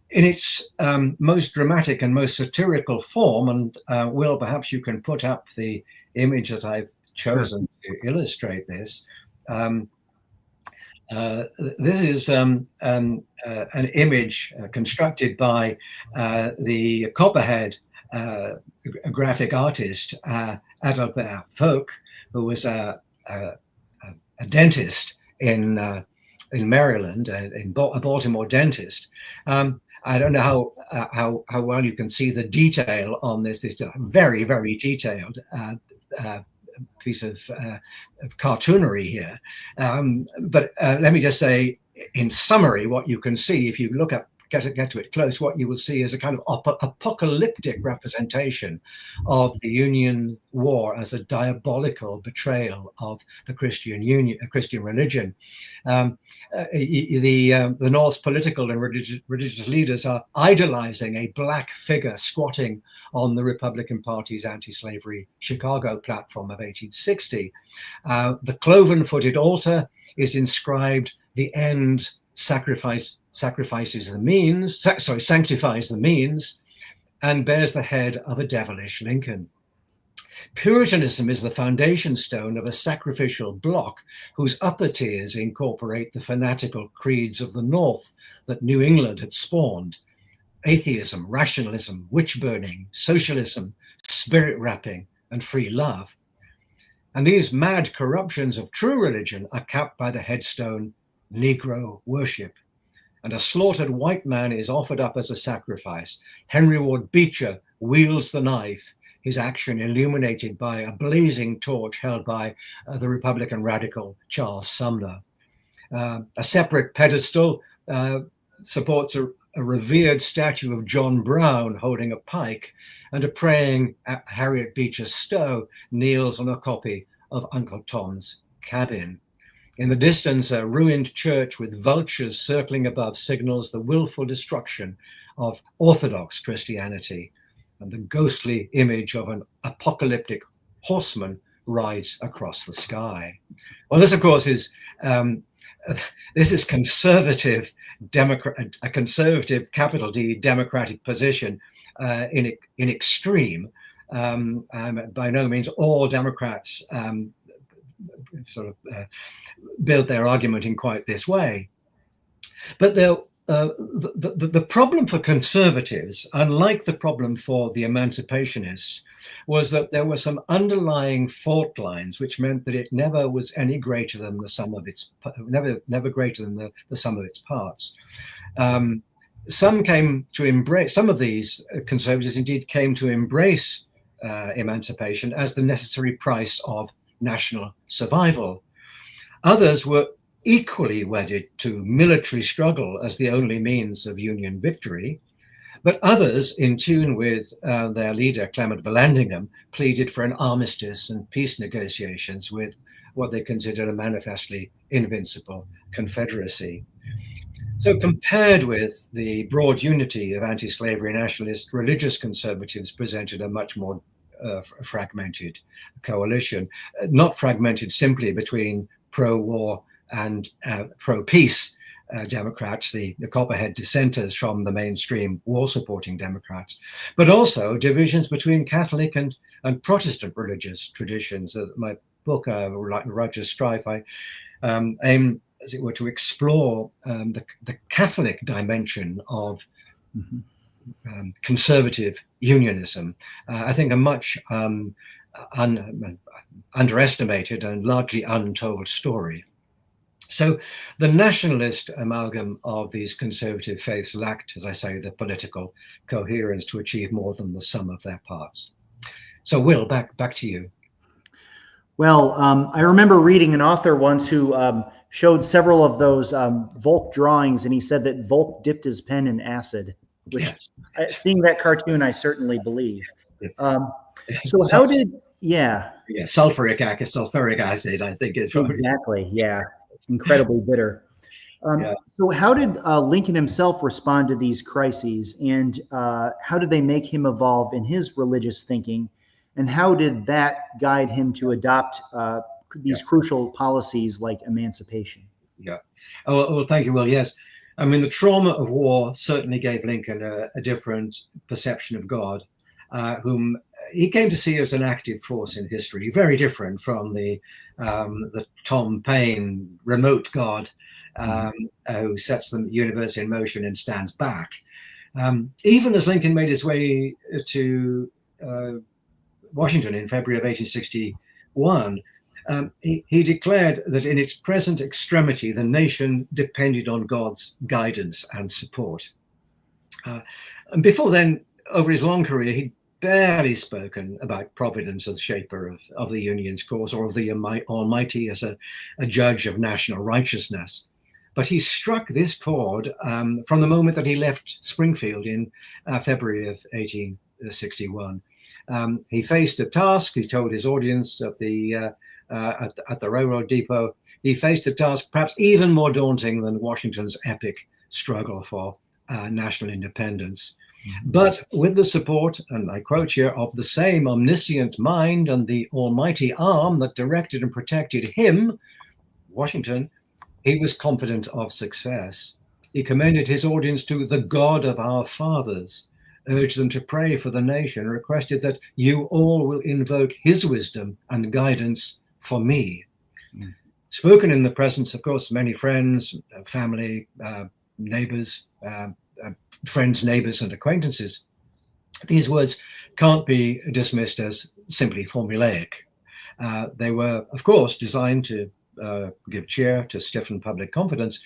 In its most dramatic and most satirical form, and Will, perhaps you can put up the image that I've chosen to illustrate this. This is an image constructed by the Copperhead graphic artist Adalbert Folk, who was a dentist in Maryland, a Baltimore dentist. I don't know how well you can see the detail on this. This is a very, very detailed piece of cartoonery here. But let me just say, in summary, what you can see if you look up get to it close, what you will see is a kind of apocalyptic representation of the Union war as a diabolical betrayal of the Christian religion. The North's political and religious leaders are idolizing a black figure squatting on the Republican Party's anti-slavery Chicago platform of 1860. The cloven-footed altar is inscribed, "The end sanctifies the means," and bears the head of a devilish Lincoln. Puritanism is the foundation stone of a sacrificial bloc whose upper tiers incorporate the fanatical creeds of the North that New England had spawned: atheism, rationalism, witch-burning, socialism, spirit-rapping, and free love. And these mad corruptions of true religion are capped by the headstone, Negro worship. And a slaughtered white man is offered up as a sacrifice. Henry Ward Beecher wields the knife, his action illuminated by a blazing torch held by the Republican radical Charles Sumner. A separate pedestal supports a revered statue of John Brown holding a pike, and a praying Harriet Beecher Stowe kneels on a copy of Uncle Tom's Cabin. In the distance, a ruined church with vultures circling above signals the willful destruction of Orthodox Christianity, and the ghostly image of an apocalyptic horseman rides across the sky. Well, this, of course, is conservative a conservative, capital D, democratic position in extreme. By no means all Democrats build their argument in quite this way. But the problem for conservatives, unlike the problem for the emancipationists, was that there were some underlying fault lines, which meant that it never was any greater than the sum of its never greater than the sum of its parts. Some of these conservatives indeed came to embrace emancipation as the necessary price of national survival. Others were equally wedded to military struggle as the only means of Union victory, but others, in tune with their leader, Clement Vallandigham, pleaded for an armistice and peace negotiations with what they considered a manifestly invincible Confederacy. So compared with the broad unity of anti-slavery nationalist, religious conservatives presented a much more fragmented coalition, not fragmented simply between pro-war and pro-peace Democrats, the copperhead dissenters from the mainstream war-supporting Democrats, but also divisions between Catholic and Protestant religious traditions. My book, Righteous Strife, I aim, as it were, to explore the Catholic dimension of conservative unionism. I think a much underestimated and largely untold story. So the nationalist amalgam of these conservative faiths lacked, as I say, the political coherence to achieve more than the sum of their parts. So Will, back to you. Well, I remember reading an author once who showed several of those Volk drawings, and he said that Volk dipped his pen in acid, which, yes. Seeing that cartoon, I certainly believe. So how did, sulfuric acid, I think is probably. Exactly, yeah. Incredibly bitter. So how did Lincoln himself respond to these crises, and how did they make him evolve in his religious thinking, and how did that guide him to adopt these crucial policies like emancipation? Yeah. Oh, well, thank you, Will. Yes. I mean, the trauma of war certainly gave Lincoln a different perception of God, whom he came to see as an active force in history, very different from the Tom Paine remote God who sets the universe in motion and stands back. Even as Lincoln made his way to Washington in February of 1861, he declared that in its present extremity, the nation depended on God's guidance and support. And before then, over his long career, he'd barely spoken about Providence as shaper of the Union's cause, or of the Almighty as a judge of national righteousness. But he struck this chord from the moment that he left Springfield in February of 1861. He faced a task. He told his audience at the railroad depot, he faced a task perhaps even more daunting than Washington's epic struggle for national independence. But with the support, and I quote here, of the same omniscient mind and the almighty arm that directed and protected him, Washington, he was confident of success. He commended his audience to the God of our fathers, urged them to pray for the nation, requested that you all will invoke his wisdom and guidance for me. Spoken in the presence, of course, many friends, family, neighbors, friends, neighbors, and acquaintances. These words can't be dismissed as simply formulaic. They were, of course, designed to give cheer, to stiffen public confidence,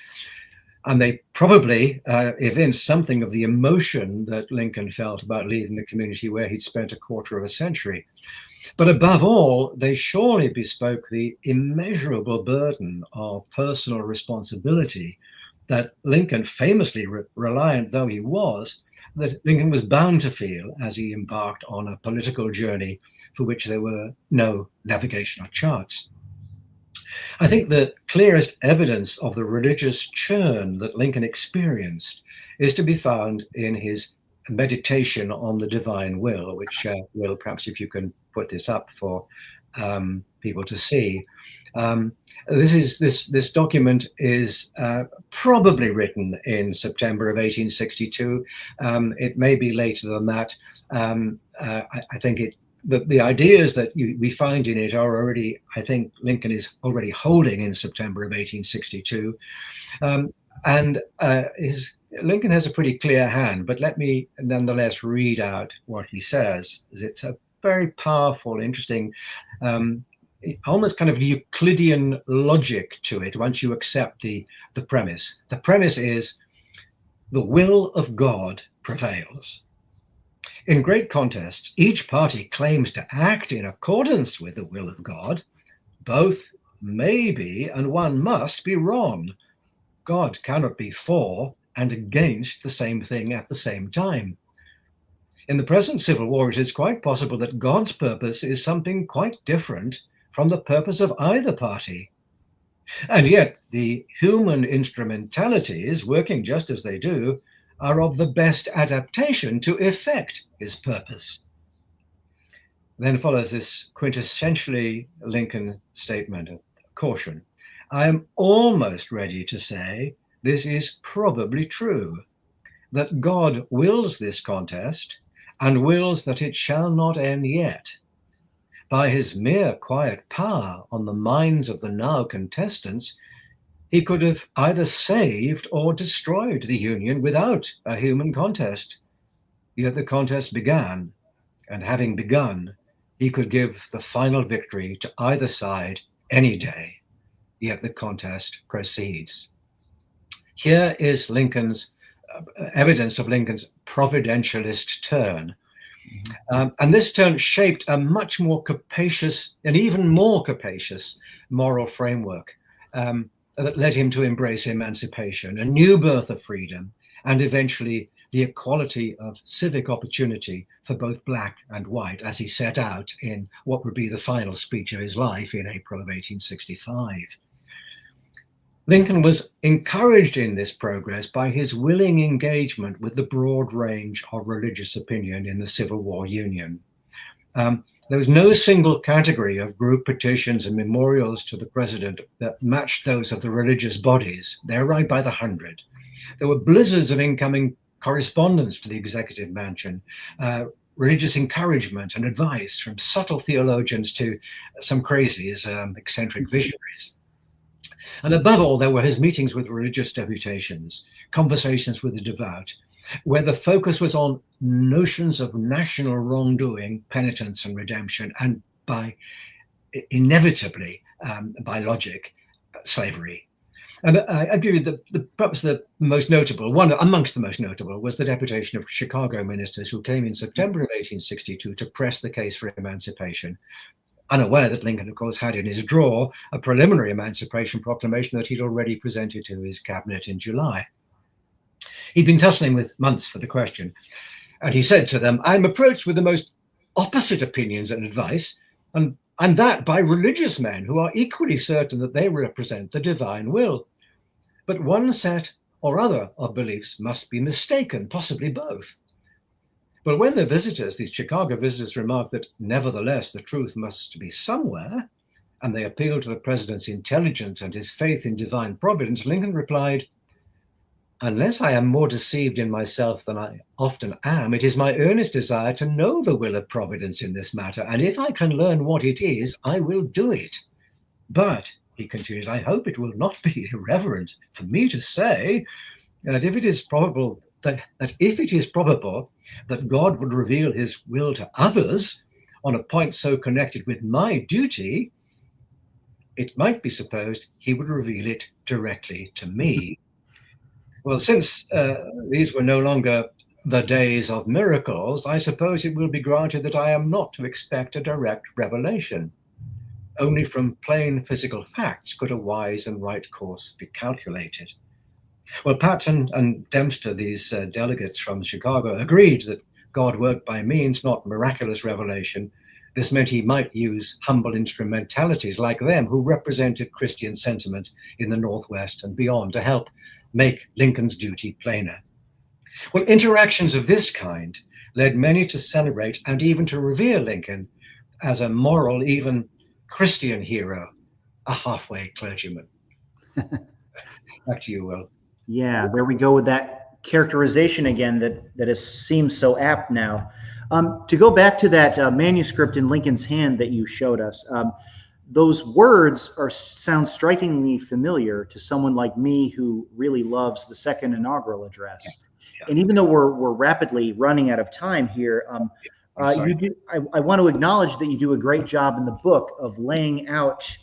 and they probably evinced something of the emotion that Lincoln felt about leaving the community where he'd spent a quarter of a century. But above all, they surely bespoke the immeasurable burden of personal responsibility that Lincoln, famously reliant though he was, that Lincoln was bound to feel as he embarked on a political journey for which there were no navigational charts. I think the clearest evidence of the religious churn that Lincoln experienced is to be found in his meditation on the divine will, which Will, perhaps if you can put this up for people to see. This document is probably written in September of 1862. It may be later than that. I think the ideas that we find in it are already, I think Lincoln is already holding in September of 1862. Lincoln has a pretty clear hand, but let me nonetheless read out what he says. It's a very powerful, interesting, almost kind of Euclidean logic to it once you accept the premise. The premise is the will of God prevails. In great contests, each party claims to act in accordance with the will of God. Both may be and one must be wrong. God cannot be for and against the same thing at the same time. In the present civil war, it is quite possible that God's purpose is something quite different from the purpose of either party. And yet the human instrumentalities, working just as they do, are of the best adaptation to effect his purpose. Then follows this quintessentially Lincoln statement of caution. I am almost ready to say this is probably true, that God wills this contest and wills that it shall not end yet. By his mere quiet power on the minds of the now contestants, he could have either saved or destroyed the Union without a human contest. Yet the contest began, and having begun, he could give the final victory to either side any day. Yet the contest proceeds. Here is Lincoln's evidence of Lincoln's providentialist turn. And this turn shaped a much more capacious, and even more capacious, moral framework that led him to embrace emancipation, a new birth of freedom, and eventually the equality of civic opportunity for both black and white, as he set out in what would be the final speech of his life in April of 1865. Lincoln was encouraged in this progress by his willing engagement with the broad range of religious opinion in the Civil War Union. There was no single category of group petitions and memorials to the president that matched those of the religious bodies. They arrived by the hundred. There were blizzards of incoming correspondence to the executive mansion, religious encouragement and advice from subtle theologians to some crazies, eccentric visionaries. And above all, there were his meetings with religious deputations, conversations with the devout, where the focus was on notions of national wrongdoing, penitence and redemption, and inevitably, by logic, slavery. And I give you perhaps the most notable, one amongst the most notable, was the deputation of Chicago ministers who came in September of 1862 to press the case for emancipation. unaware that Lincoln, of course, had in his drawer a preliminary Emancipation Proclamation that he'd already presented to his cabinet in July. He'd been tussling with months for the question, and he said to them, "I'm approached with the most opposite opinions and advice, and that by religious men who are equally certain that they represent the divine will. But one set or other of beliefs must be mistaken, possibly both." But when the visitors, these Chicago visitors, remarked that nevertheless the truth must be somewhere, and they appealed to the president's intelligence and his faith in divine providence, Lincoln replied, "Unless I am more deceived in myself than I often am, it is my earnest desire to know the will of providence in this matter, and if I can learn what it is, I will do it. But," he continued, "I hope it will not be irreverent for me to say that if it is probable that God would reveal his will to others on a point so connected with my duty, it might be supposed he would reveal it directly to me." Well, since these were no longer the days of miracles, I suppose it will be granted that I am not to expect a direct revelation. Only from plain physical facts could a wise and right course be calculated. Well, Patton and Dempster, these delegates from Chicago, agreed that God worked by means, not miraculous revelation. This meant he might use humble instrumentalities like them who represented Christian sentiment in the Northwest and beyond to help make Lincoln's duty plainer. Well, interactions of this kind led many to celebrate and even to revere Lincoln as a moral, even Christian hero, a halfway clergyman. Back to you, Will. Yeah, there we go with that characterization again that seems so apt now. To go back to that manuscript in Lincoln's hand that you showed us, those words sound strikingly familiar to someone like me who really loves the second inaugural address. Yeah. And even though we're rapidly running out of time here, I want to acknowledge that you do a great job in the book of laying out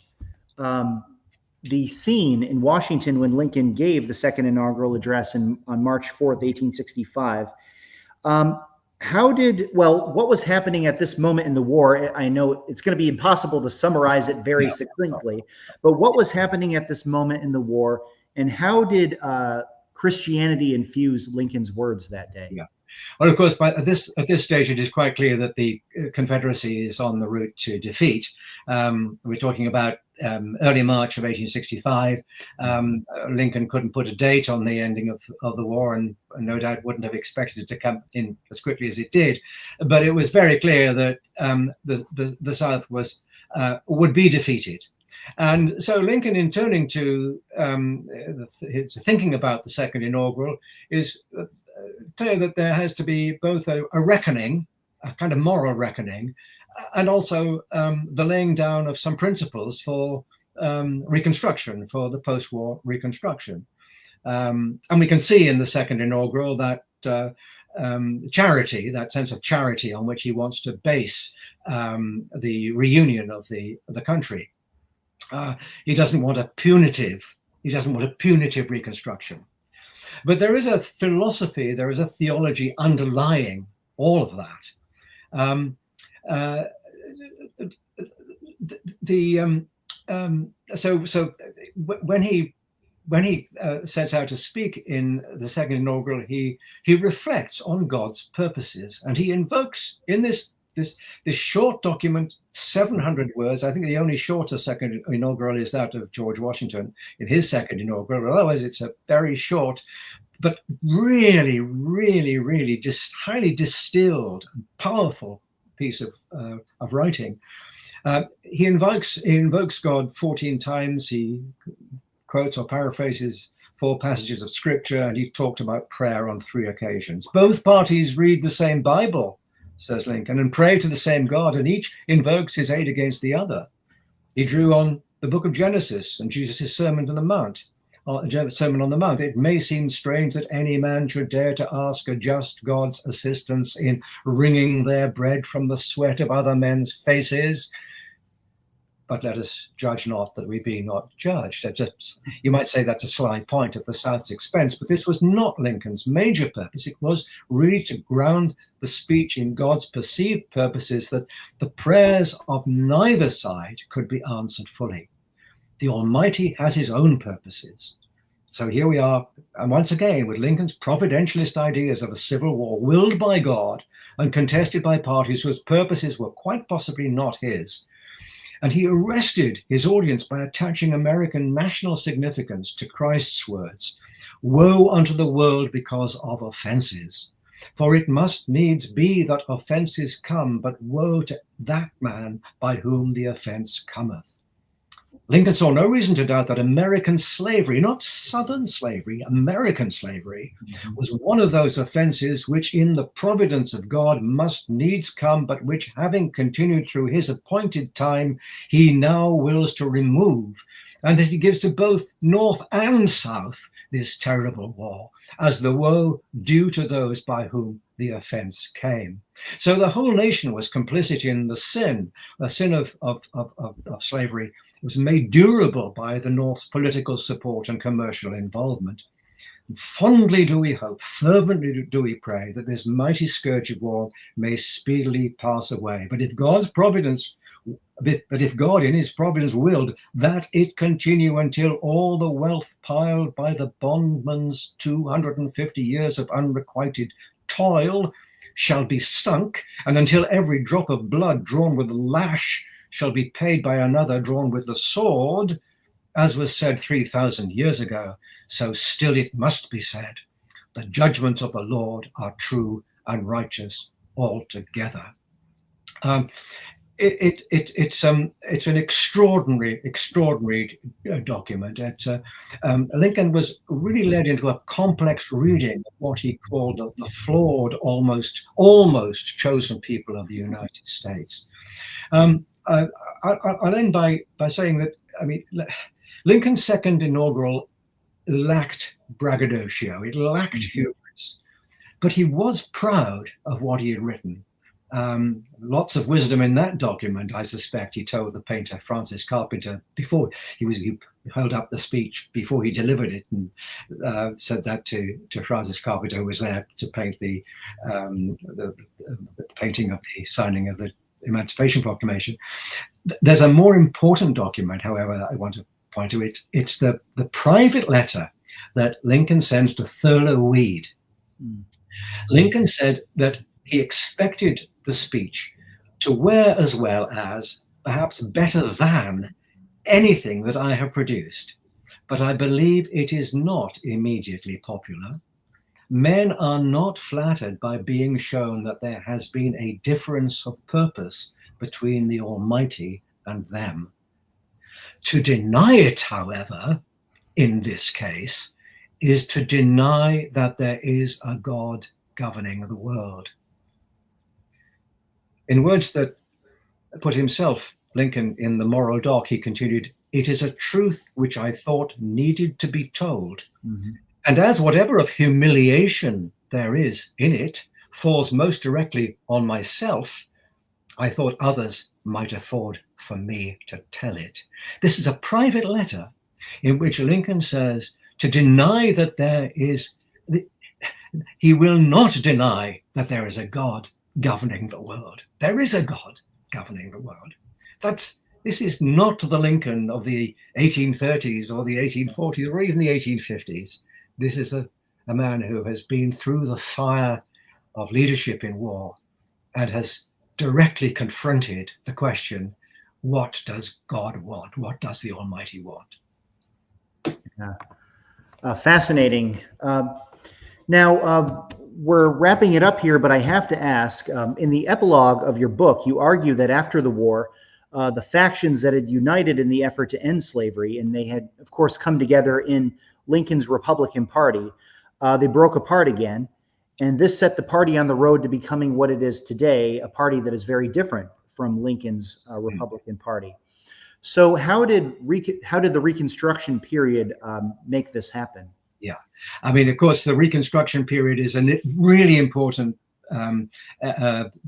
the scene in Washington when Lincoln gave the second inaugural address on March 4th, 1865. What was happening at this moment in the war? I know it's going to be impossible to summarize it very succinctly, but what was happening at this moment in the war, and how did Christianity infuse Lincoln's words that day? Yeah. Well, of course, at this stage, it is quite clear that the Confederacy is on the route to defeat. We're talking about early March of 1865. Lincoln couldn't put a date on the ending of the war, and no doubt wouldn't have expected it to come in as quickly as it did. But it was very clear that the South would be defeated. And so Lincoln, in turning to his thinking about the second inaugural, is clear that there has to be both a reckoning, a kind of moral reckoning, and also the laying down of some principles for reconstruction, for the post-war reconstruction. And we can see in the second inaugural that charity, that sense of charity on which he wants to base the reunion of the country. He doesn't want a punitive reconstruction. But there is a philosophy, there is a theology underlying all of that. So when he sets out to speak in the second inaugural, he reflects on God's purposes, and he invokes in this short document, 700 words. I think the only shorter second inaugural is that of George Washington in his second inaugural. Otherwise, it's a very short, but really, really, really just highly distilled, powerful piece of writing. He invokes God 14 times. He quotes or paraphrases 4 passages of scripture, and he talked about prayer on 3 occasions. Both parties read the same Bible, says Lincoln, and pray to the same God, and each invokes his aid against the other. He drew on the book of Genesis and Jesus' Sermon on the Mount. It may seem strange that any man should dare to ask a just God's assistance in wringing their bread from the sweat of other men's faces. but let us judge not that we be not judged. You might say that's a sly point at the South's expense, but this was not Lincoln's major purpose. It was really to ground the speech in God's perceived purposes, that the prayers of neither side could be answered fully. The Almighty has his own purposes. So here we are, and once again, with Lincoln's providentialist ideas of a civil war willed by God and contested by parties whose purposes were quite possibly not his. And he arrested his audience by attaching American national significance to Christ's words, "Woe unto the world because of offenses. For it must needs be that offenses come, but woe to that man by whom the offense cometh." Lincoln saw no reason to doubt that American slavery, not Southern slavery, American slavery, was one of those offenses which in the providence of God must needs come, but which, having continued through his appointed time, he now wills to remove, and that he gives to both North and South this terrible war, as the woe due to those by whom the offense came. So the whole nation was complicit in the sin of slavery. It was made durable by the North's political support and commercial involvement. And fondly do we hope, fervently do we pray, that this mighty scourge of war may speedily pass away. But if God in his providence willed that it continue until all the wealth piled by the bondman's 250 years of unrequited toil shall be sunk, and until every drop of blood drawn with the lash shall be paid by another drawn with the sword, as was said 3,000 years ago, so still it must be said, the judgments of the Lord are true and righteous altogether. It's an extraordinary document. Lincoln was really led into a complex reading of what he called the flawed, almost chosen people of the United States. I'll end by saying that, Lincoln's second inaugural lacked braggadocio, it lacked hubris, but he was proud of what he had written. Lots of wisdom in that document, I suspect, he told the painter Francis Carpenter before he held up the speech before he delivered it, and said that to Francis Carpenter, who was there to paint the painting of the signing of the Emancipation Proclamation. There's a more important document, however, I want to point to it. It's the private letter that Lincoln sends to Thurlow Weed. Lincoln said that he expected the speech to wear as well as, perhaps better than, anything that I have produced, but I believe it is not immediately popular. Men are not flattered by being shown that there has been a difference of purpose between the Almighty and them. To deny it, however, in this case, is to deny that there is a God governing the world. In words that put himself, Lincoln, in the moral dock, he continued, "It is a truth which I thought needed to be told. And as whatever of humiliation there is in it falls most directly on myself, I thought others might afford for me to tell it." This is a private letter in which Lincoln says to deny that there is, he will not deny that there is a God governing the world. There is a God governing the world. This is not the Lincoln of the 1830s or the 1840s or even the 1850s. This is a man who has been through the fire of leadership in war and has directly confronted the question, what does God want? What does the Almighty want? Yeah. Fascinating. Now, we're wrapping it up here, but I have to ask, in the epilogue of your book, you argue that after the war, the factions that had united in the effort to end slavery, and they had, of course, come together in Lincoln's Republican Party, they broke apart again. And this set the party on the road to becoming what it is today, a party that is very different from Lincoln's Republican Party. So how did the Reconstruction period make this happen? Yeah, of course, the Reconstruction period is a really important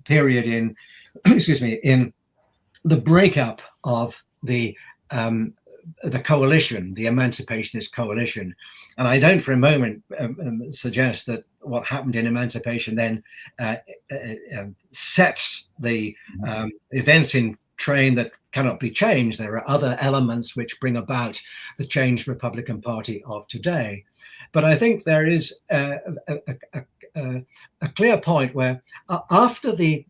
period in, in the breakup of the coalition, the Emancipationist coalition. And I don't for a moment suggest that what happened in emancipation then sets the events in train that cannot be changed. There are other elements which bring about the changed Republican Party of today. But I think there is a clear point where after the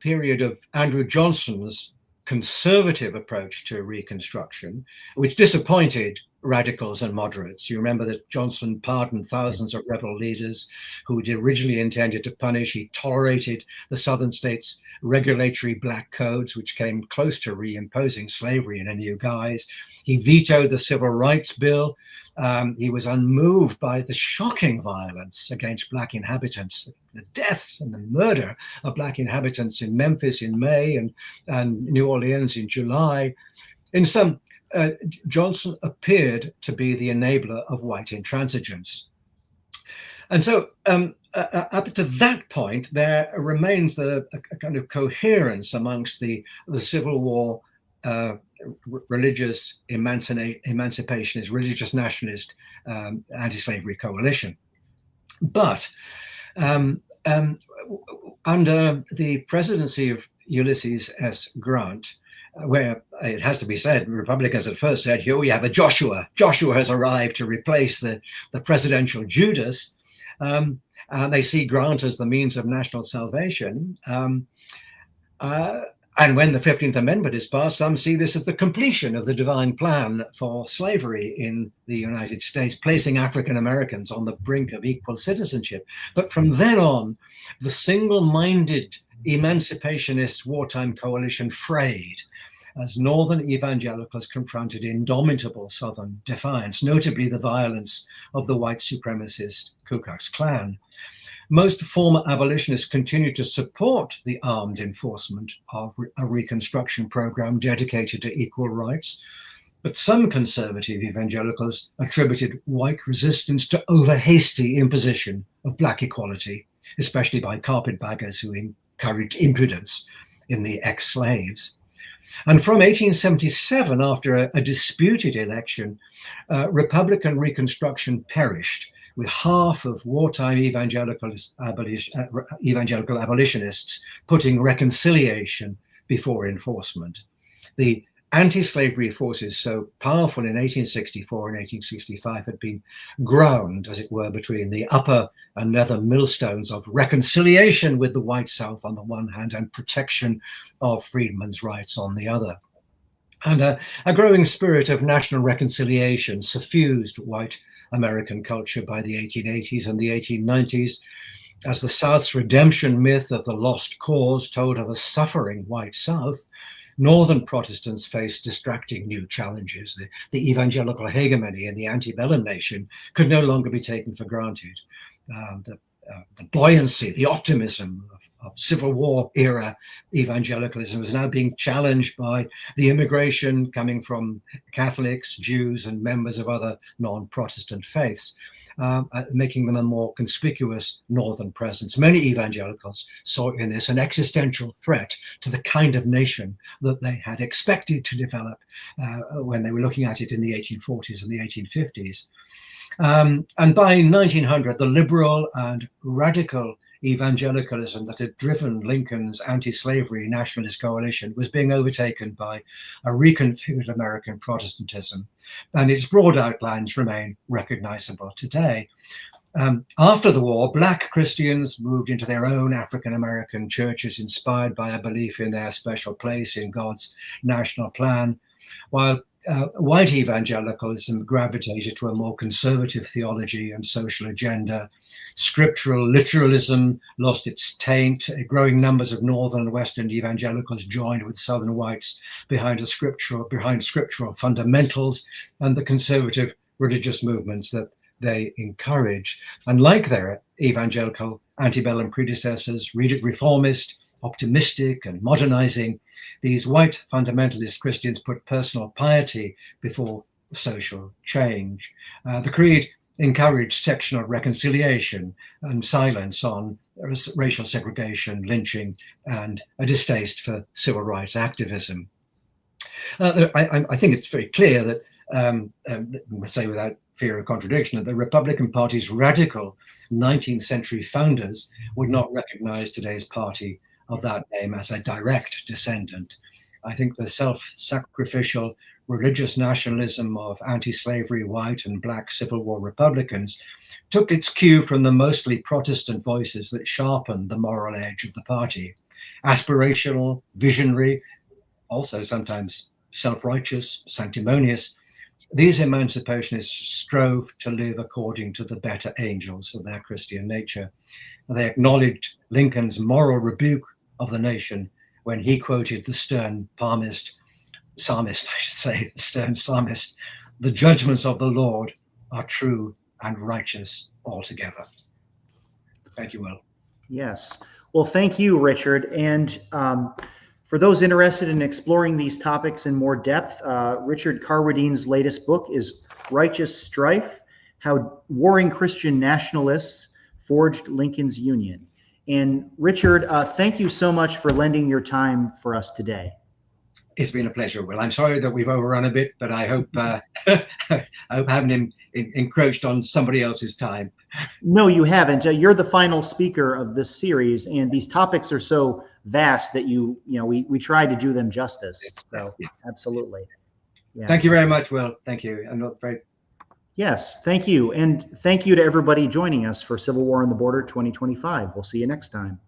period of Andrew Johnson's conservative approach to Reconstruction, which disappointed radicals and moderates. You remember that Johnson pardoned thousands of rebel leaders who had originally intended to punish. He tolerated the southern states' regulatory black codes, which came close to reimposing slavery in a new guise. He vetoed the Civil Rights Bill. He was unmoved by the shocking violence against black inhabitants, the deaths and the murder of black inhabitants in Memphis in May and New Orleans in July. In sum, Johnson appeared to be the enabler of white intransigence. And so up to that point, there remains a kind of coherence amongst the Civil War religious emancipationist, religious nationalist anti-slavery coalition. But under the presidency of Ulysses S. Grant, where it has to be said, Republicans at first said, here we have a Joshua. Joshua has arrived to replace the presidential Judas. And they see Grant as the means of national salvation. And when the 15th Amendment is passed, some see this as the completion of the divine plan for slavery in the United States, placing African Americans on the brink of equal citizenship. But from then on, the single-minded emancipationist wartime coalition frayed as Northern evangelicals confronted indomitable Southern defiance, notably the violence of the white supremacist Ku Klux Klan. Most former abolitionists continue to support the armed enforcement of a Reconstruction program dedicated to equal rights, but some conservative evangelicals attributed white resistance to over-hasty imposition of black equality, especially by carpetbaggers who encouraged impudence in the ex-slaves. And from 1877, after a disputed election, Republican Reconstruction perished, with half of wartime evangelical abolitionists putting reconciliation before enforcement. The anti-slavery forces, so powerful in 1864 and 1865, had been ground, as it were, between the upper and nether millstones of reconciliation with the white South on the one hand and protection of freedmen's rights on the other. And a growing spirit of national reconciliation suffused white American culture by the 1880s and the 1890s, as the South's redemption myth of the lost cause told of a suffering white South. Northern Protestants faced distracting new challenges. The evangelical hegemony in the antebellum nation could no longer be taken for granted. The buoyancy, the optimism of Civil War era evangelicalism is now being challenged by the immigration coming from Catholics, Jews, and members of other non-Protestant faiths, making them a more conspicuous northern presence. Many evangelicals saw in this an existential threat to the kind of nation that they had expected to develop when they were looking at it in the 1840s and the 1850s. And by 1900, the liberal and radical evangelicalism that had driven Lincoln's anti-slavery nationalist coalition was being overtaken by a reconfigured American Protestantism, and its broad outlines remain recognizable today. After the war, Black Christians moved into their own African-American churches, inspired by a belief in their special place in God's national plan, while white evangelicalism gravitated to a more conservative theology and social agenda. Scriptural literalism lost its taint. Growing numbers of northern and western evangelicals joined with southern whites behind scriptural fundamentals and the conservative religious movements that they encouraged. And like their evangelical antebellum predecessors, reformist, optimistic and modernizing, these white fundamentalist Christians put personal piety before social change. The creed encouraged sectional reconciliation and silence on racial segregation, lynching, and a distaste for civil rights activism. I think it's very clear that, we say without fear of contradiction, that the Republican Party's radical 19th century founders would not recognize today's party of that name as a direct descendant. I think the self-sacrificial religious nationalism of anti-slavery white and black Civil War Republicans took its cue from the mostly Protestant voices that sharpened the moral edge of the party. Aspirational, visionary, also sometimes self-righteous, sanctimonious, these emancipationists strove to live according to the better angels of their Christian nature. They acknowledged Lincoln's moral rebuke of the nation when he quoted the stern psalmist, the stern psalmist, "The judgments of the Lord are true and righteous altogether." Thank you, Will. Yes. Well, thank you, Richard. And for those interested in exploring these topics in more depth, Richard Carwardine's latest book is Righteous Strife: How Warring Christian Nationalists Forged Lincoln's Union. And Richard, thank you so much for lending your time for us today. It's been a pleasure, Will. I'm sorry that we've overrun a bit, but I hope I haven't encroached on somebody else's time. No, you haven't. You're the final speaker of this series, and these topics are so vast that we try to do them justice. So, absolutely. Yeah. Thank you very much, Will. Thank you. I'm not very. Yes, thank you. And thank you to everybody joining us for Civil War on the Border 2025. We'll see you next time.